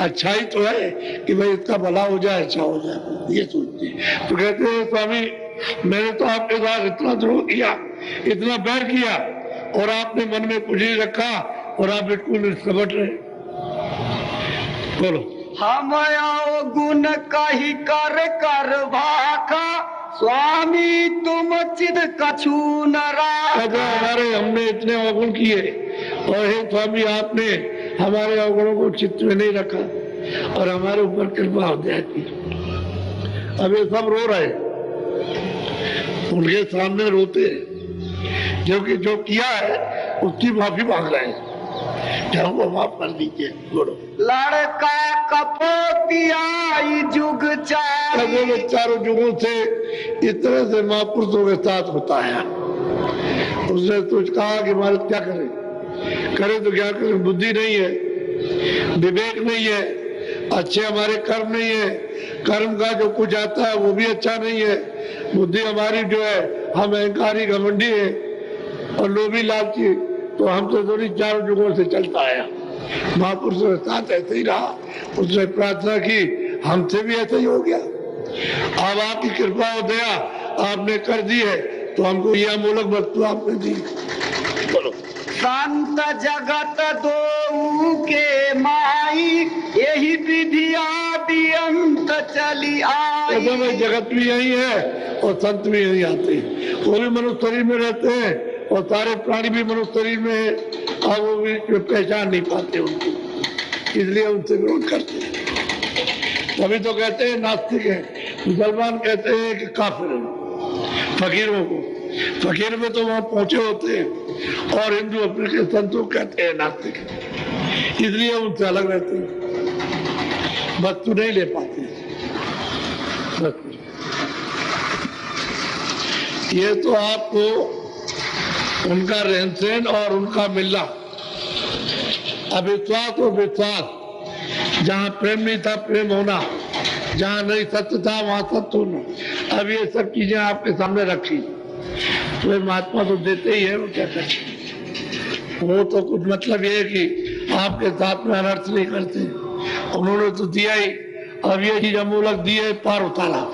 अच्छाई तो है कि भाई इसका भला हो जाए, अच्छा हो जाए, ये सोचते हैं। तो कहते हैं स्वामी मैंने तो आपके साथ इतना द्रोह किया, इतना बैर किया, और आपने मन में कुछ नहीं रखा और आप बिल्कुल निष्कपट रहे। बोलो। हम गुण कही कर भाखा, स्वामी तुम चिद कछु न राखा। हमारे हमने इतने अवगुण किए और हे स्वामी आपने हमारे अवगुणों को चित्त में नहीं रखा और हमारे ऊपर कृपा हो जाती। अब ये सब रो रहे, उनके सामने रोते, जो कि जो किया है उसकी माफी मांग रहे हैं, हमको माफ कर दीजिए। बोलो। लड़का कपोतियाई जुग चारों जुगों से इस तरह से महापुरुषों के साथ होता है। उसने कुछ कहा कि महाराज क्या करें, करें तो क्या करें, बुद्धि नहीं है, विवेक नहीं है, अच्छे हमारे कर्म नहीं है, कर्म का जो कुछ आता है वो भी अच्छा नहीं है, बुद्धि हमारी जो है हम अहंकारी घमंडी है और लोभी लालची, तो हमसे थोड़ी चारों जुगों से चलता आया। महापुरुषों के साथ ऐसे ही रहा, उसने प्रार्थना की, हमसे भी ऐसा ही हो गया। अब आपकी कृपा हो दया आपने कर दी है तो हमको यह अमूलक वस्तु आपने दी। बोलो। संत जगत दो के माई, यही विधि आदि अंत चली आई। तो भाई जगत भी यही है और संत भी यही आते हैं, वो भी मनुष्य शरीर में रहते हैं और सारे प्राणी भी मनुष्य शरीर में है, और वो भी पहचान नहीं पाते उनको, इसलिए उनसे विरोध करते हैं। तभी तो कहते हैं नास्तिक है, मुसलमान कहते हैं कि काफिर है फकीरों को, फकीर में तो वहां पहुंचे होते हैं, और हिंदू अपने के संतों कहते हैं नास्तिक, इसलिए उनसे अलग रहते हैं, वस्तु नहीं ले पाते। ये तो आपको उनका रहन सहन और उनका मिलना, अविश्वास और विश्वास, जहाँ प्रेम नहीं था प्रेम होना, जहाँ नहीं सत्य था वहाँ सत्य होना, अब ये सब चीजें आपके सामने रखी, तो महात्मा तो देते ही है, वो क्या करते, वो तो कुछ मतलब ये है कि आपके साथ में अनर्थ नहीं करते, उन्होंने तो दिया ही। अब ये चीज अमूलक दी है, पार उतारा,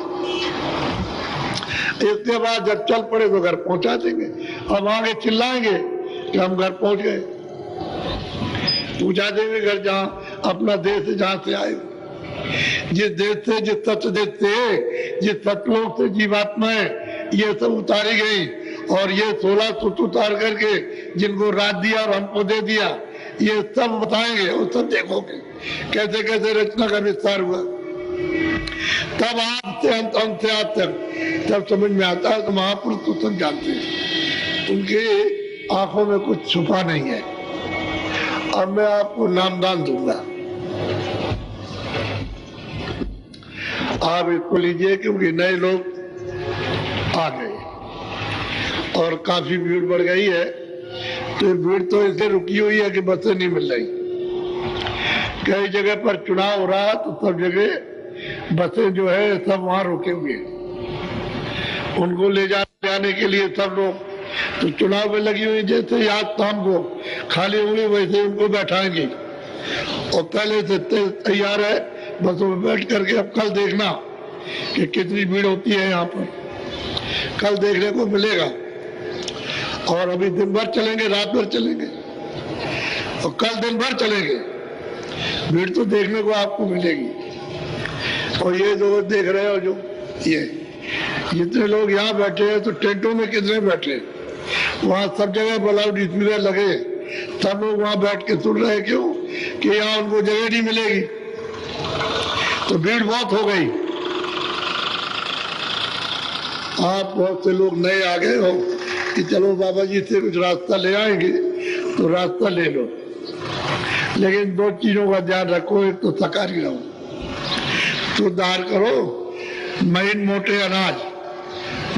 इसके बाद जब चल पड़े तो घर पहुंचा देंगे। अब आगे चिल्लाएंगे कि हम घर पहुंच गए, पहुंचा देंगे घर जहाँ अपना देश है, जहाँ से आए, जिस देश से, जिस सत्य देश से, जिस सतलोक से जीवात्माएं ये सब उतारी गई, और ये 16 सूत्र उतार करके जिनको रात दिया और हमको दे दिया, ये सब बताएंगे और सब देखोगे कैसे कैसे रचना का विस्तार हुआ। तब आप से अंत से आप तक तब समझ में आता है। तो महापुरुष तो सब जानते हैं, उनके आंखों में कुछ छुपा नहीं है। अब मैं आपको नामदान दूंगा, आप इसको लीजिए, क्योंकि नए लोग आ गए और काफी भीड़ बढ़ गई है, तो भीड़ तो इसलिए रुकी हुई है कि बसें नहीं मिल रही। कई जगह पर चुनाव हो रहा तो सब जगह बसें जो है सब वहां रुके हुए, उनको ले जाने के लिए सब लोग तो चुनाव में लगी हुई। जैसे आज शाम को खाली होंगे वैसे उनको बैठाएंगे और पहले से तैयार है बसों में बैठ करके। अब कल देखना कि कितनी भीड़ होती है यहाँ पर, कल देखने को मिलेगा। और अभी दिन भर चलेंगे, रात भर चलेंगे और कल दिन भर चलेंगे, भीड़ तो देखने को आपको मिलेगी। और ये जो देख रहे हो, जो ये जितने लोग यहाँ बैठे हैं तो टेंटों में कितने बैठे, वहाँ सब जगह लाउड स्पीकर लगे, सब लोग वहाँ बैठ के सुन रहे हैं। क्यों? कि यहाँ उनको जगह नहीं मिलेगी, तो भीड़ बहुत हो गई। आप बहुत से लोग नए आ गए हो कि चलो बाबा जी से कुछ रास्ता ले आएंगे, तो रास्ता ले लो, लेकिन दो चीजों का ध्यान रखो। एक तो शाकाहारी रहो, सुधार करो, महीन मोटे अनाज,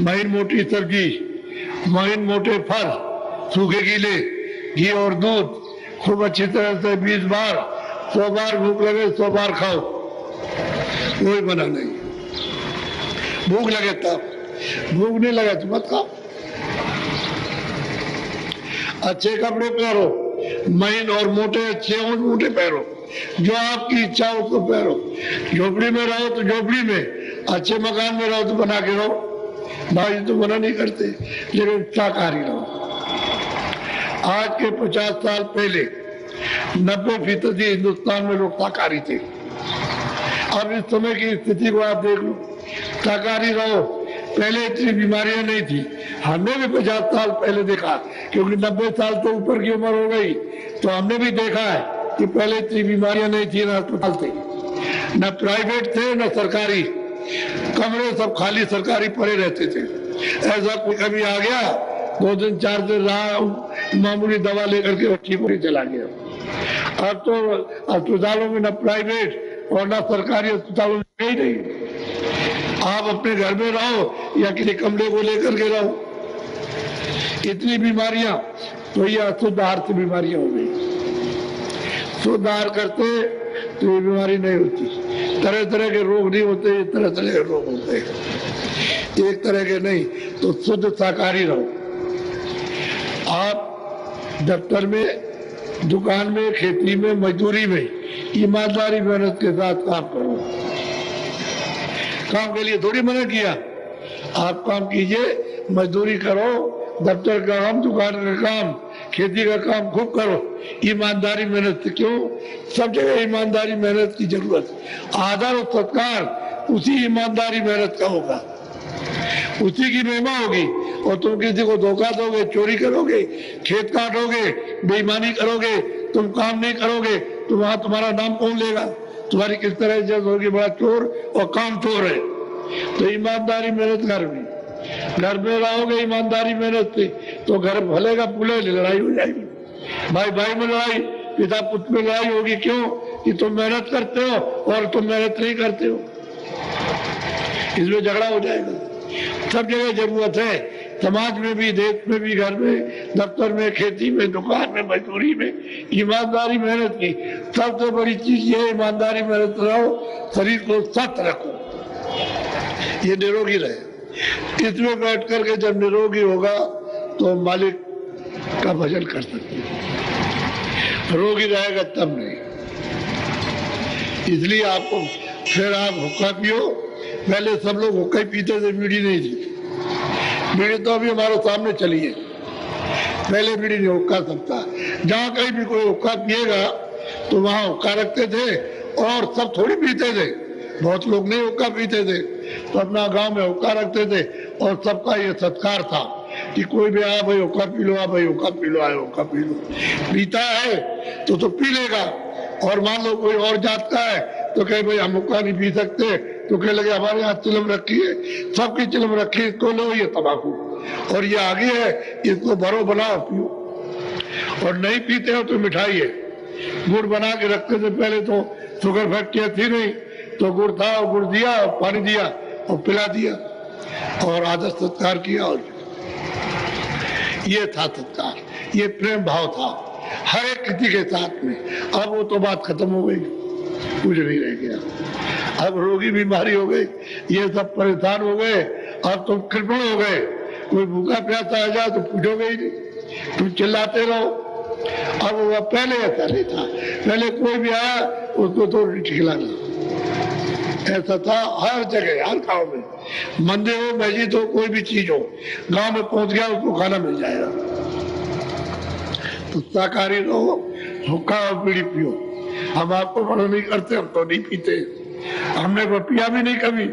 महीन मोटी सब्जी, महीन मोटे फल, सूखे गीले, घी और दूध खूब अच्छी तरह से 20 बार 100 बार भूख लगे 100 बार खाओ, कोई मना नहीं। भूख लगे तब, भूख नहीं लगे तो मत खाओ। अच्छे कपड़े पहनो, महीन और मोटे, अच्छे और मोटे पहनो, जो आपकी इच्छा हो उसको पहनो। झोपड़ी में रहो तो झोपड़ी में, अच्छे मकान में रहो तो बना के रहो, भाई तो मना नहीं करते, लेकिन शाकाहारी रहो। आज के 50 साल पहले 90% हिंदुस्तान में लोग शाकाहारी थे। अब इस समय की स्थिति को आप देख लो, शाकाहारी रहो। पहले इतनी बीमारियां नहीं थी, हमने भी 50 साल पहले देखा, क्योंकि 90 साल तो ऊपर की उम्र हो गई, तो हमने भी देखा है कि पहले इतनी बीमारियां नहीं थी, ना अस्पताल थे, न प्राइवेट थे न सरकारी, कमरे सब खाली सरकारी पड़े रहते थे। ऐसा कोई कभी आ गया 2 दिन 4 दिन रहा, मामूली दवा लेकर के ठीक हो चला गया। अब तो अस्पतालों में न प्राइवेट और न सरकारी अस्पतालों में कहीं नहीं। आप अपने घर में रहो या किसी कमरे को लेकर के रहो, इतनी बीमारियां, तो ये अशुद्ध आहार से बीमारियां हो गई। शुद्ध आहार करते तो ये बीमारी नहीं होती, तरह तरह के रोग नहीं होते, तरह तरह के रोग होते हैं, एक तरह के नहीं। तो शुद्ध शाकाहारी रहो। आप दफ्तर में, दुकान में, खेती में, मजदूरी में ईमानदारी मेहनत के साथ काम करो। काम के लिए थोड़ी मना किया, आप काम कीजिए, मजदूरी करो, दफ्तर का काम, दुकान का काम, खेती का काम खूब करो, ईमानदारी मेहनत से। क्यों? सब जगह ईमानदारी मेहनत की जरूरत। आदर और सत्कार उसी ईमानदारी मेहनत का होगा, उसी की महिमा होगी। और तुम किसी को धोखा दोगे, चोरी करोगे, खेत काटोगे, बेईमानी करोगे, तुम काम नहीं करोगे, तो वहां तुम्हारा नाम कौन लेगा? तुम्हारी किस तरह इज्जत होगी? बड़ा चोर और काम चोर है। तो ईमानदारी मेहनत घर में रहोगे ईमानदारी मेहनत से, तो घर भलेगा पुले, लड़ाई हो जाएगी, भाई भाई में लड़ाई, पिता पुत्र में लड़ाई होगी। क्यों? कि तुम मेहनत करते हो और तुम मेहनत नहीं करते हो, इसमें झगड़ा हो जाएगा। सब जगह जरूरत है, समाज में भी, देश में भी, घर में, दफ्तर में, खेती में, दुकान में, मजदूरी में, ईमानदारी मेहनत की सबसे बड़ी चीज ये ईमानदारी मेहनत रहो। शरीर को स्वस्थ रखो, ये निरोगी रहे। इसमें बैठ करके जब निरोगी होगा तो मालिक का भजन कर सकते हैं, रोगी रहेगा तब नहीं। इसलिए आपको फिर आप हुक्का पियो। पहले सब लोग हुक्का ही पीते थे, बीड़ी नहीं थी। बीड़ी तो अभी हमारे सामने चली है, पहले बीड़ी नहीं, हुक्का सबका। जहाँ कहीं भी कोई हुक्का पिएगा तो वहाँ हुक्का रखते थे, और सब थोड़ी पीते थे, बहुत लोग नहीं हुक्का पीते थे, तो अपना गांव में हुक्का रखते थे। और सबका ये सत्कार था कि कोई भी आ भाई हुक्का पी लो, आ भाई हुक्का पी लो, आए हुक्का पी लो। पीता है तो पी लेगा। और मान लो कोई और जात का है तो कहे भाई हम हुक्का नहीं पी सकते, तो कहे लगे हमारे यहाँ चिलम रखी है, सबकी चिलम रखी है, इसको लो ये तंबाकू, और ये आगे है, इसको भरो बनाओ पियो। और नहीं पीते हो तो मिठाई है, गुड़ बना के रखते थे पहले, तो शुगर फैक्ट्री थी नहीं, तो गुड़ था, और गुड़ दिया और पानी दिया और पिला दिया और आदर सत्कार किया, और ये था सत्कार। ये प्रेम भाव था हर एक किसी के साथ में। अब वो तो बात खत्म हो गई, कुछ नहीं रह गया। अब रोगी बीमारी हो गई, ये सब परेशान हो गए, अब तुम कृपण हो गए। कोई भूखा प्यासा आ जाए तो पूछोगे ही नहीं, तुम चिल्लाते रहो। अब वो पहले ऐसा नहीं था, पहले कोई भी आया उसको तो खिलाना, ऐसा था हर जगह, हर गांव में, मंदिर हो, मस्जिद हो, कोई भी चीज हो, गांव में पहुंच गया उसको खाना मिल जाएगा। तो शाकाहारी रहो, हुक्का और बीड़ी पियो। हम आपको मना नहीं करते, हम तो नहीं पीते, हमने वो पिया भी नहीं कभी,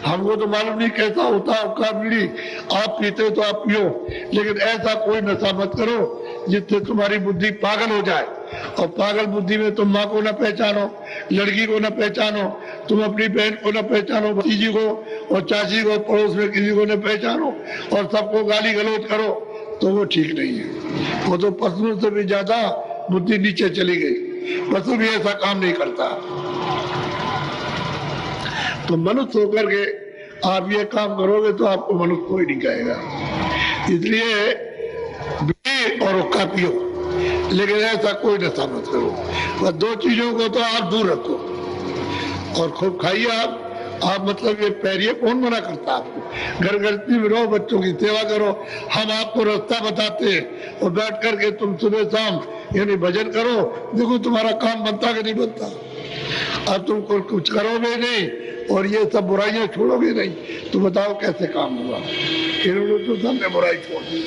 हमको तो मालूम नहीं कैसा होता हुक्का बीड़ी। आप पीते हो तो आप पियो, लेकिन ऐसा कोई नशा मत करो जिससे तुम्हारी बुद्धि पागल हो जाए। और पागल बुद्धि में तुम माँ को न पहचानो, लड़की को न पहचानो, तुम अपनी बहन को न पहचानो, भतीजी को और चाची को, पड़ोस में किसी को न पहचानो और सबको गाली गलौज करो, तो वो ठीक नहीं है। वो तो पशुओं से भी ज्यादा बुद्धि नीचे चली गई। पशु भी ऐसा काम नहीं करता। तो मनुष्य होकर के आप ये काम करोगे तो आपको मनुष्य कोई नहीं कहेगा। इसलिए बीड़ी और हुक्का पियो, लेकिन ऐसा कोई नशा मत करो। बस दो चीजों को तो आप दूर रखो और खूब खाइए। आप मतलब ये पैरिए, कौन मना करता आपको? घर गृहस्थी में रहो, बच्चों की सेवा करो। हम आपको रास्ता बताते हैं और बैठ करके तुम सुबह शाम यानी भजन करो, देखो तुम्हारा काम बनता कि नहीं बनता। अब तुम कुछ करोगे नहीं और ये सब बुराइयां छोड़ोगे नहीं, तो बताओ कैसे काम होगा? इन्होंने तो सबने बुराई छोड़ दी,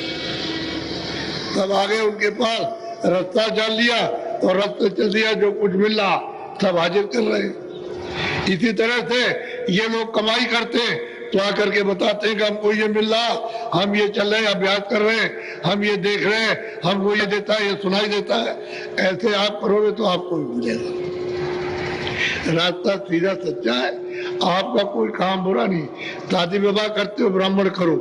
तब आगे उनके पास रास्ता जान लिया और रास्ते चल दिया, जो कुछ मिल रहा सब हाजिर कर रहे हैं। इसी तरह से ये लोग कमाई करते तो आकर के बताते हैं कि हमको ये मिल रहा, हम ये चल रहे हैं, अभ्यास कर रहे हैं, हम ये देख रहे हैं, हमको ये देता है, ये सुनाई देता है। ऐसे आप करोगे तो आपको भी मिलेगा। रास्ता सीधा सच्चा है, आपका कोई काम बुरा नहीं। शादी विवाह करते हो ब्राह्मण करो,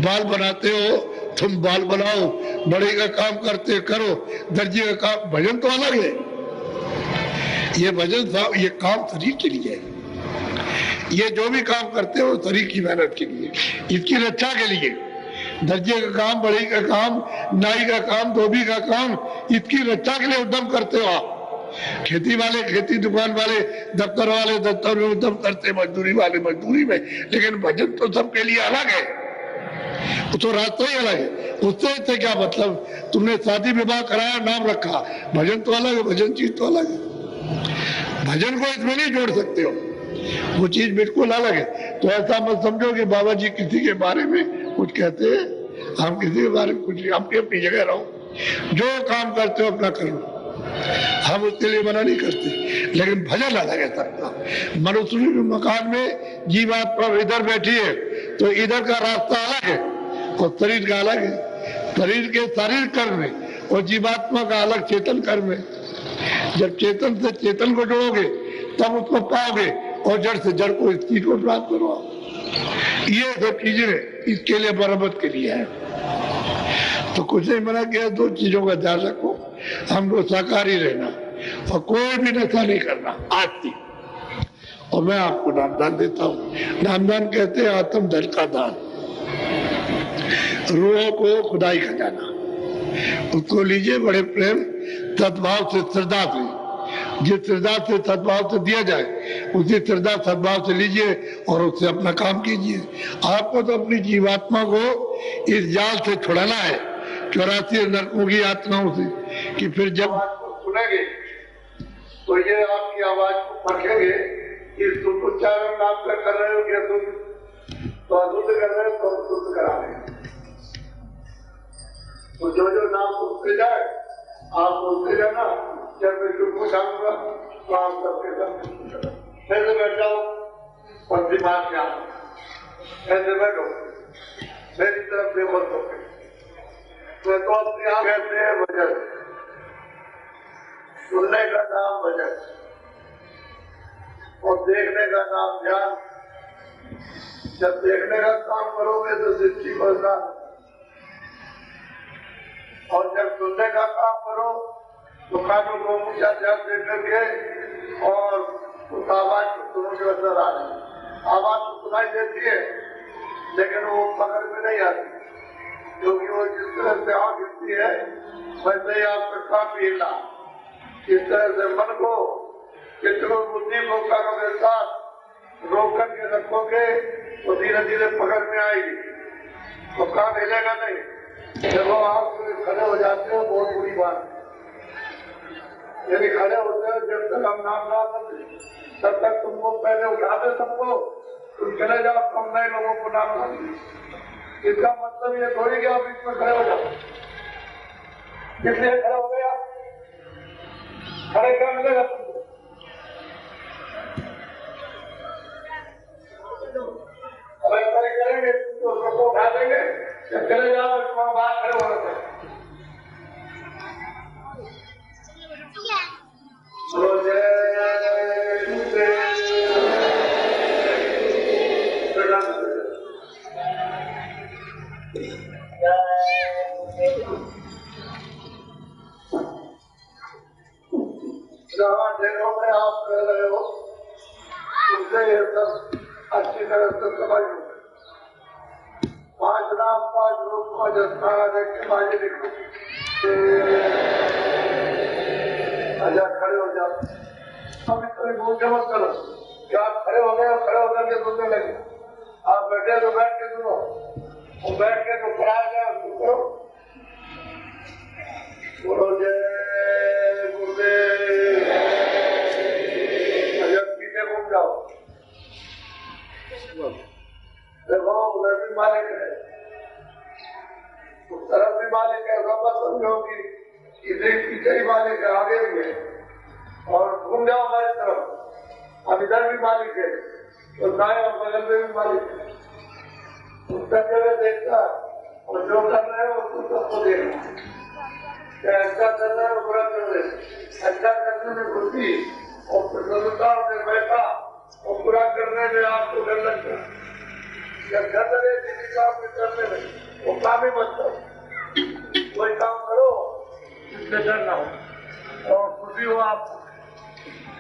बाल बनाते हो तुम बाल बनाओ, बड़े का काम करते करो, दर्जी का काम। भजन तो अलग है, ये भजन ये काम शरीर के लिए है। ये जो भी काम करते हो शरीर की मेहनत के लिए, इसकी रक्षा के लिए। दर्जे का काम, बढ़ई का काम, नाई का काम, धोबी का काम, इसकी रक्षा के लिए उद्यम करते हो आप। खेती वाले खेती, दुकान वाले, दफ्तर वाले दफ्तर में उद्यम करते, मजदूरी वाले मजदूरी में। लेकिन भजन तो सबके लिए अलग है, तो रास्ता ही अलग है। उससे क्या मतलब? तुमने शादी विवाह कराया, नाम रखा, भजन तो अलग है, भजन चीज तो अलग है। भजन को इसमें नहीं जोड़ सकते हो, वो चीज बिल्कुल अलग है। तो ऐसा मत समझो कि बाबा जी किसी के बारे में कुछ कहते हैं, हम किसी के बारे में कुछ, अपनी अपनी जगह रहो, जो काम करते हो अपना करो, हम उसके लिए मना नहीं करते। लेकिन भजन अलग है सबका। मनुष्य के मकान में जीवात्मा इधर बैठी है तो इधर का रास्ता अलग है और शरीर का अलग है। शरीर के शारीरिक कर्म में और जीवात्मा का अलग चेतन कर्म है। जब चेतन से चेतन को जोड़ोगे तब उसको पाओगे और जड़ से जड़ को, इस चीज को प्राप्त करो। ये सब चीजें इसके लिए बराबर के लिए है। तो कुछ नहीं मना किया, दो चीजों का ध्यान रखो, हमको शाकाहारी रहना और कोई भी नशा नहीं करना आज से। और मैं आपको नामदान देता हूँ। नामदान कहते हैं आत्म धन का दान, रूह को खुदाई का जाना। उसको लीजिए बड़े प्रेम सद्भाव से, श्रद्धा से। जिस श्रद्धा से सद्भाव से दिया जाए उसी श्रद्धा सद्भाव से लीजिए और उससे अपना काम कीजिए। आपको तो अपनी जीवात्मा को इस जाल से छुड़ाना है, 84 नरकों की आत्माओं से, कि फिर जब सुनेंगे तो ये आपकी आवाज को परखेंगे कि तुम उच्चारण नाम का कर रहे हो क्या, तुम तो अशुद्ध कर रहे हो तो शुद्ध करा रहे हैं। तो जो जो नाम सुनते जाए आप बोलते जाना, जब मैं जो पूछाऊंगा तो आप सबके साथ फिर से बैठ जाओ और दिमाग क्या ऐसे बैठो, मेरी तरफ से मत हो। तो अपने आप कहते हैं भजन, सुनने का नाम भजन और देखने का नाम ध्यान। जब देखने का काम करोगे तो दृष्टि को ध्यान, और जब सुनने का काम करो तो कानों को ऊंचा ध्यान दे करके और उस आवाज को सुनोगे, असर आ रही आवाज तो सुनाई देती है लेकिन वो पकड़ में नहीं आती। क्योंकि वो जिस तरह से आग हिलती है वैसे ही आपका काफी हिलना। इस तरह से मन को, चित्त को, बुद्धि को कानों के साथ रोक करके रखोगे तो धीरे धीरे पकड़ में आएगी, तो कान हिलेगा नहीं। जब आप खड़े हो जाते हो बहुत बुरी बात, यदि खड़े होते हो जब तक हम नाम ना करते तब तक तुमको पहले उठाते सबको, तुम चले जाओ, तुम नए लोगों को नाम ना। इसका मतलब ये थोड़ी कि आप इसमें खड़े हो जाओ। इसलिए खड़े हो गए आप, खड़े कर मिलेगा तुमको। अगर खड़े करेंगे तो सबको उठा देंगे, जब चले जाओ तो बात खड़े होना चाहिए। जहाँ ढेरों में आप रह रहे हो उससे ये सब अच्छी तरह से समझ लो। 5 नाम 5 रूप 5 स्थान देख के बाजी लिखो। अच्छा खड़े हो जाओ, अब इस तरह भूल मत करो कि आप खड़े हो गए और खड़े होकर के सुनने लगे। आप बैठे तो बैठ के सुनो, और बैठ के तो खड़ा हो जाए उसको करो। बोलो जय गुरुदेव। जब पीछे घूम जाओ, देखो उधर भी मालिक है, उस तरफ भी मालिक है, सब समझो कि इधर पीछे ही मालिक है, आगे भी है। और घूम जाओ हमारी तरफ, अब इधर भी मालिक है, तो दाएं और बगल में भी मालिक है। उसका जगह देखता और जो कर रहे हो उसको सबको देखना। अच्छा कर रहे हो बुरा कर रहे, अच्छा करने में खुशी और प्रसन्नता से बैठा और बुरा करने में आपको डर लगता है। जब डर लगे किसी काम में करने में वो काम ही मत करो, कोई काम करो जिससे डर ना हो और खुशी हो आपको।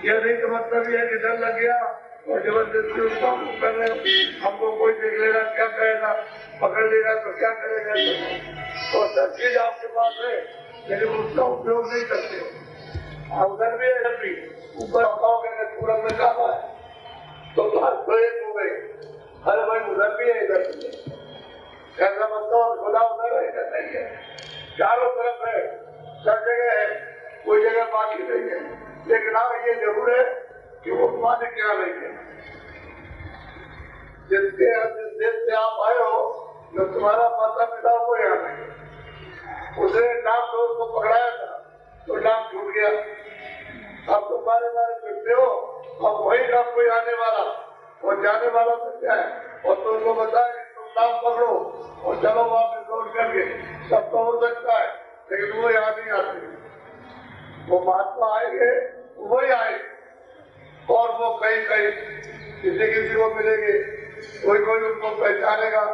यह नहीं तो मतलब ये है कि डर लग गया और जबरदस्ती उस काम को कर रहे हो, हमको कोई देख लेगा क्या कहेगा, पकड़ लेगा तो क्या करेगा। तो सब चीज आपके पास है लेकिन उसका उपयोग नहीं करते हो। उधर भी है, इधर भी ऊपर पाओगे पूरा में काम है तो तो एक हो गई। अरे भाई उधर भी है इधर भी है, कहना मतलब खुदा उधर है इधर नहीं है, चारों तरफ है, सब जगह है, कोई जगह बाकी नहीं है। लेकिन हाँ ये जरूर है कि वो तुम्हारे क्या नहीं है। जिस देश से आप आए हो जो तुम्हारा माता पिता वो यहाँ नहीं, उसे नाम तो उसको पकड़ाया था तो नाम छूट गया। अब तुम बारे बारे फिरते हो, अब वही ना कोई आने वाला और जाने वाला तो क्या है, और तुमको बताया कि तुम नाम पकड़ो और चलो वापस लौट करके, सब तो हो सकता है लेकिन वो यहाँ नहीं आते। वो महात्मा आएंगे वही आएंगे और वो कहीं कहीं किसी को मिलेंगे, कोई कोई उनको पहचानेगा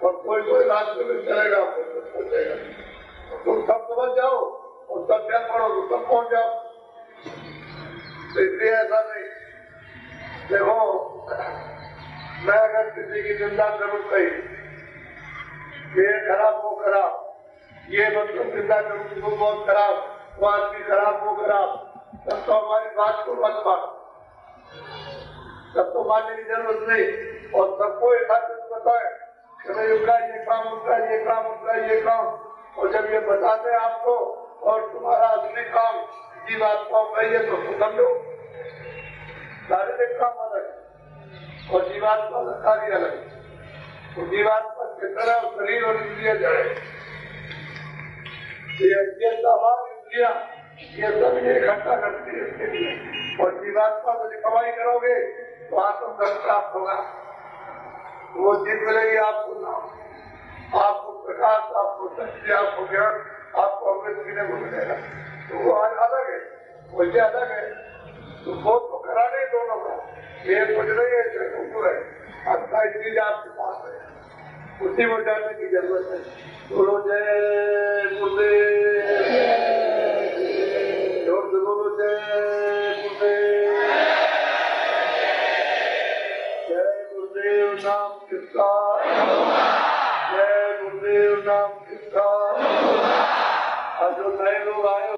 और कोई कोई रास्ते में चलेगा पहुंचेगा। तुम सब समझ जाओ और सब क्या पढ़ो तो सब पहुंच जाओ। तो इसलिए ऐसा नहीं, देखो मैं अगर किसी की निंदा करूँ कहीं, ये खराब वो खराब, ये मतलब निंदा करूँ वो बहुत खराब, वो आदमी खराब वो खराब, तब तो हमारी बात को मत मानो, तब तो मानने की जरूरत नहीं। और सबको एक हाथ पता है कि भाई उनका ये काम, उनका ये काम, उनका ये काम, और जब ये बताते हैं आपको और तुम्हारा असली काम जीवात्मा में ये तो समझो शारीरिक काम अलग और जीवात्मा का कार्य अलग। तो जीवात्मा की तरह शरीर और इंद्रिया जाए, ये तमाम इंद्रिया ये सब इकट्ठा करती है इसके लिए। और जीवात्मा को कमाई करोगे तो आत्मधन प्राप्त होगा, वो चीज मिलेगी आपको, नाम आपको प्रकाश, आपको शक्ति, आपको ज्ञान, आपको अमृत पीने को मिलेगा। तो वो अलग है, वैसे अलग है। तो बहुत तो करा नहीं दोनों का, ये कुछ नहीं है, कुछ है, अच्छा चीज आपके पास है, उसी को जानने की जरूरत है। बोलो जय गुरुदेव, बोलो जय गुरुदेव, जय गुरुदेव नाम किसका, जय गुरुदेव नाम किसका? और जो नए लोग आए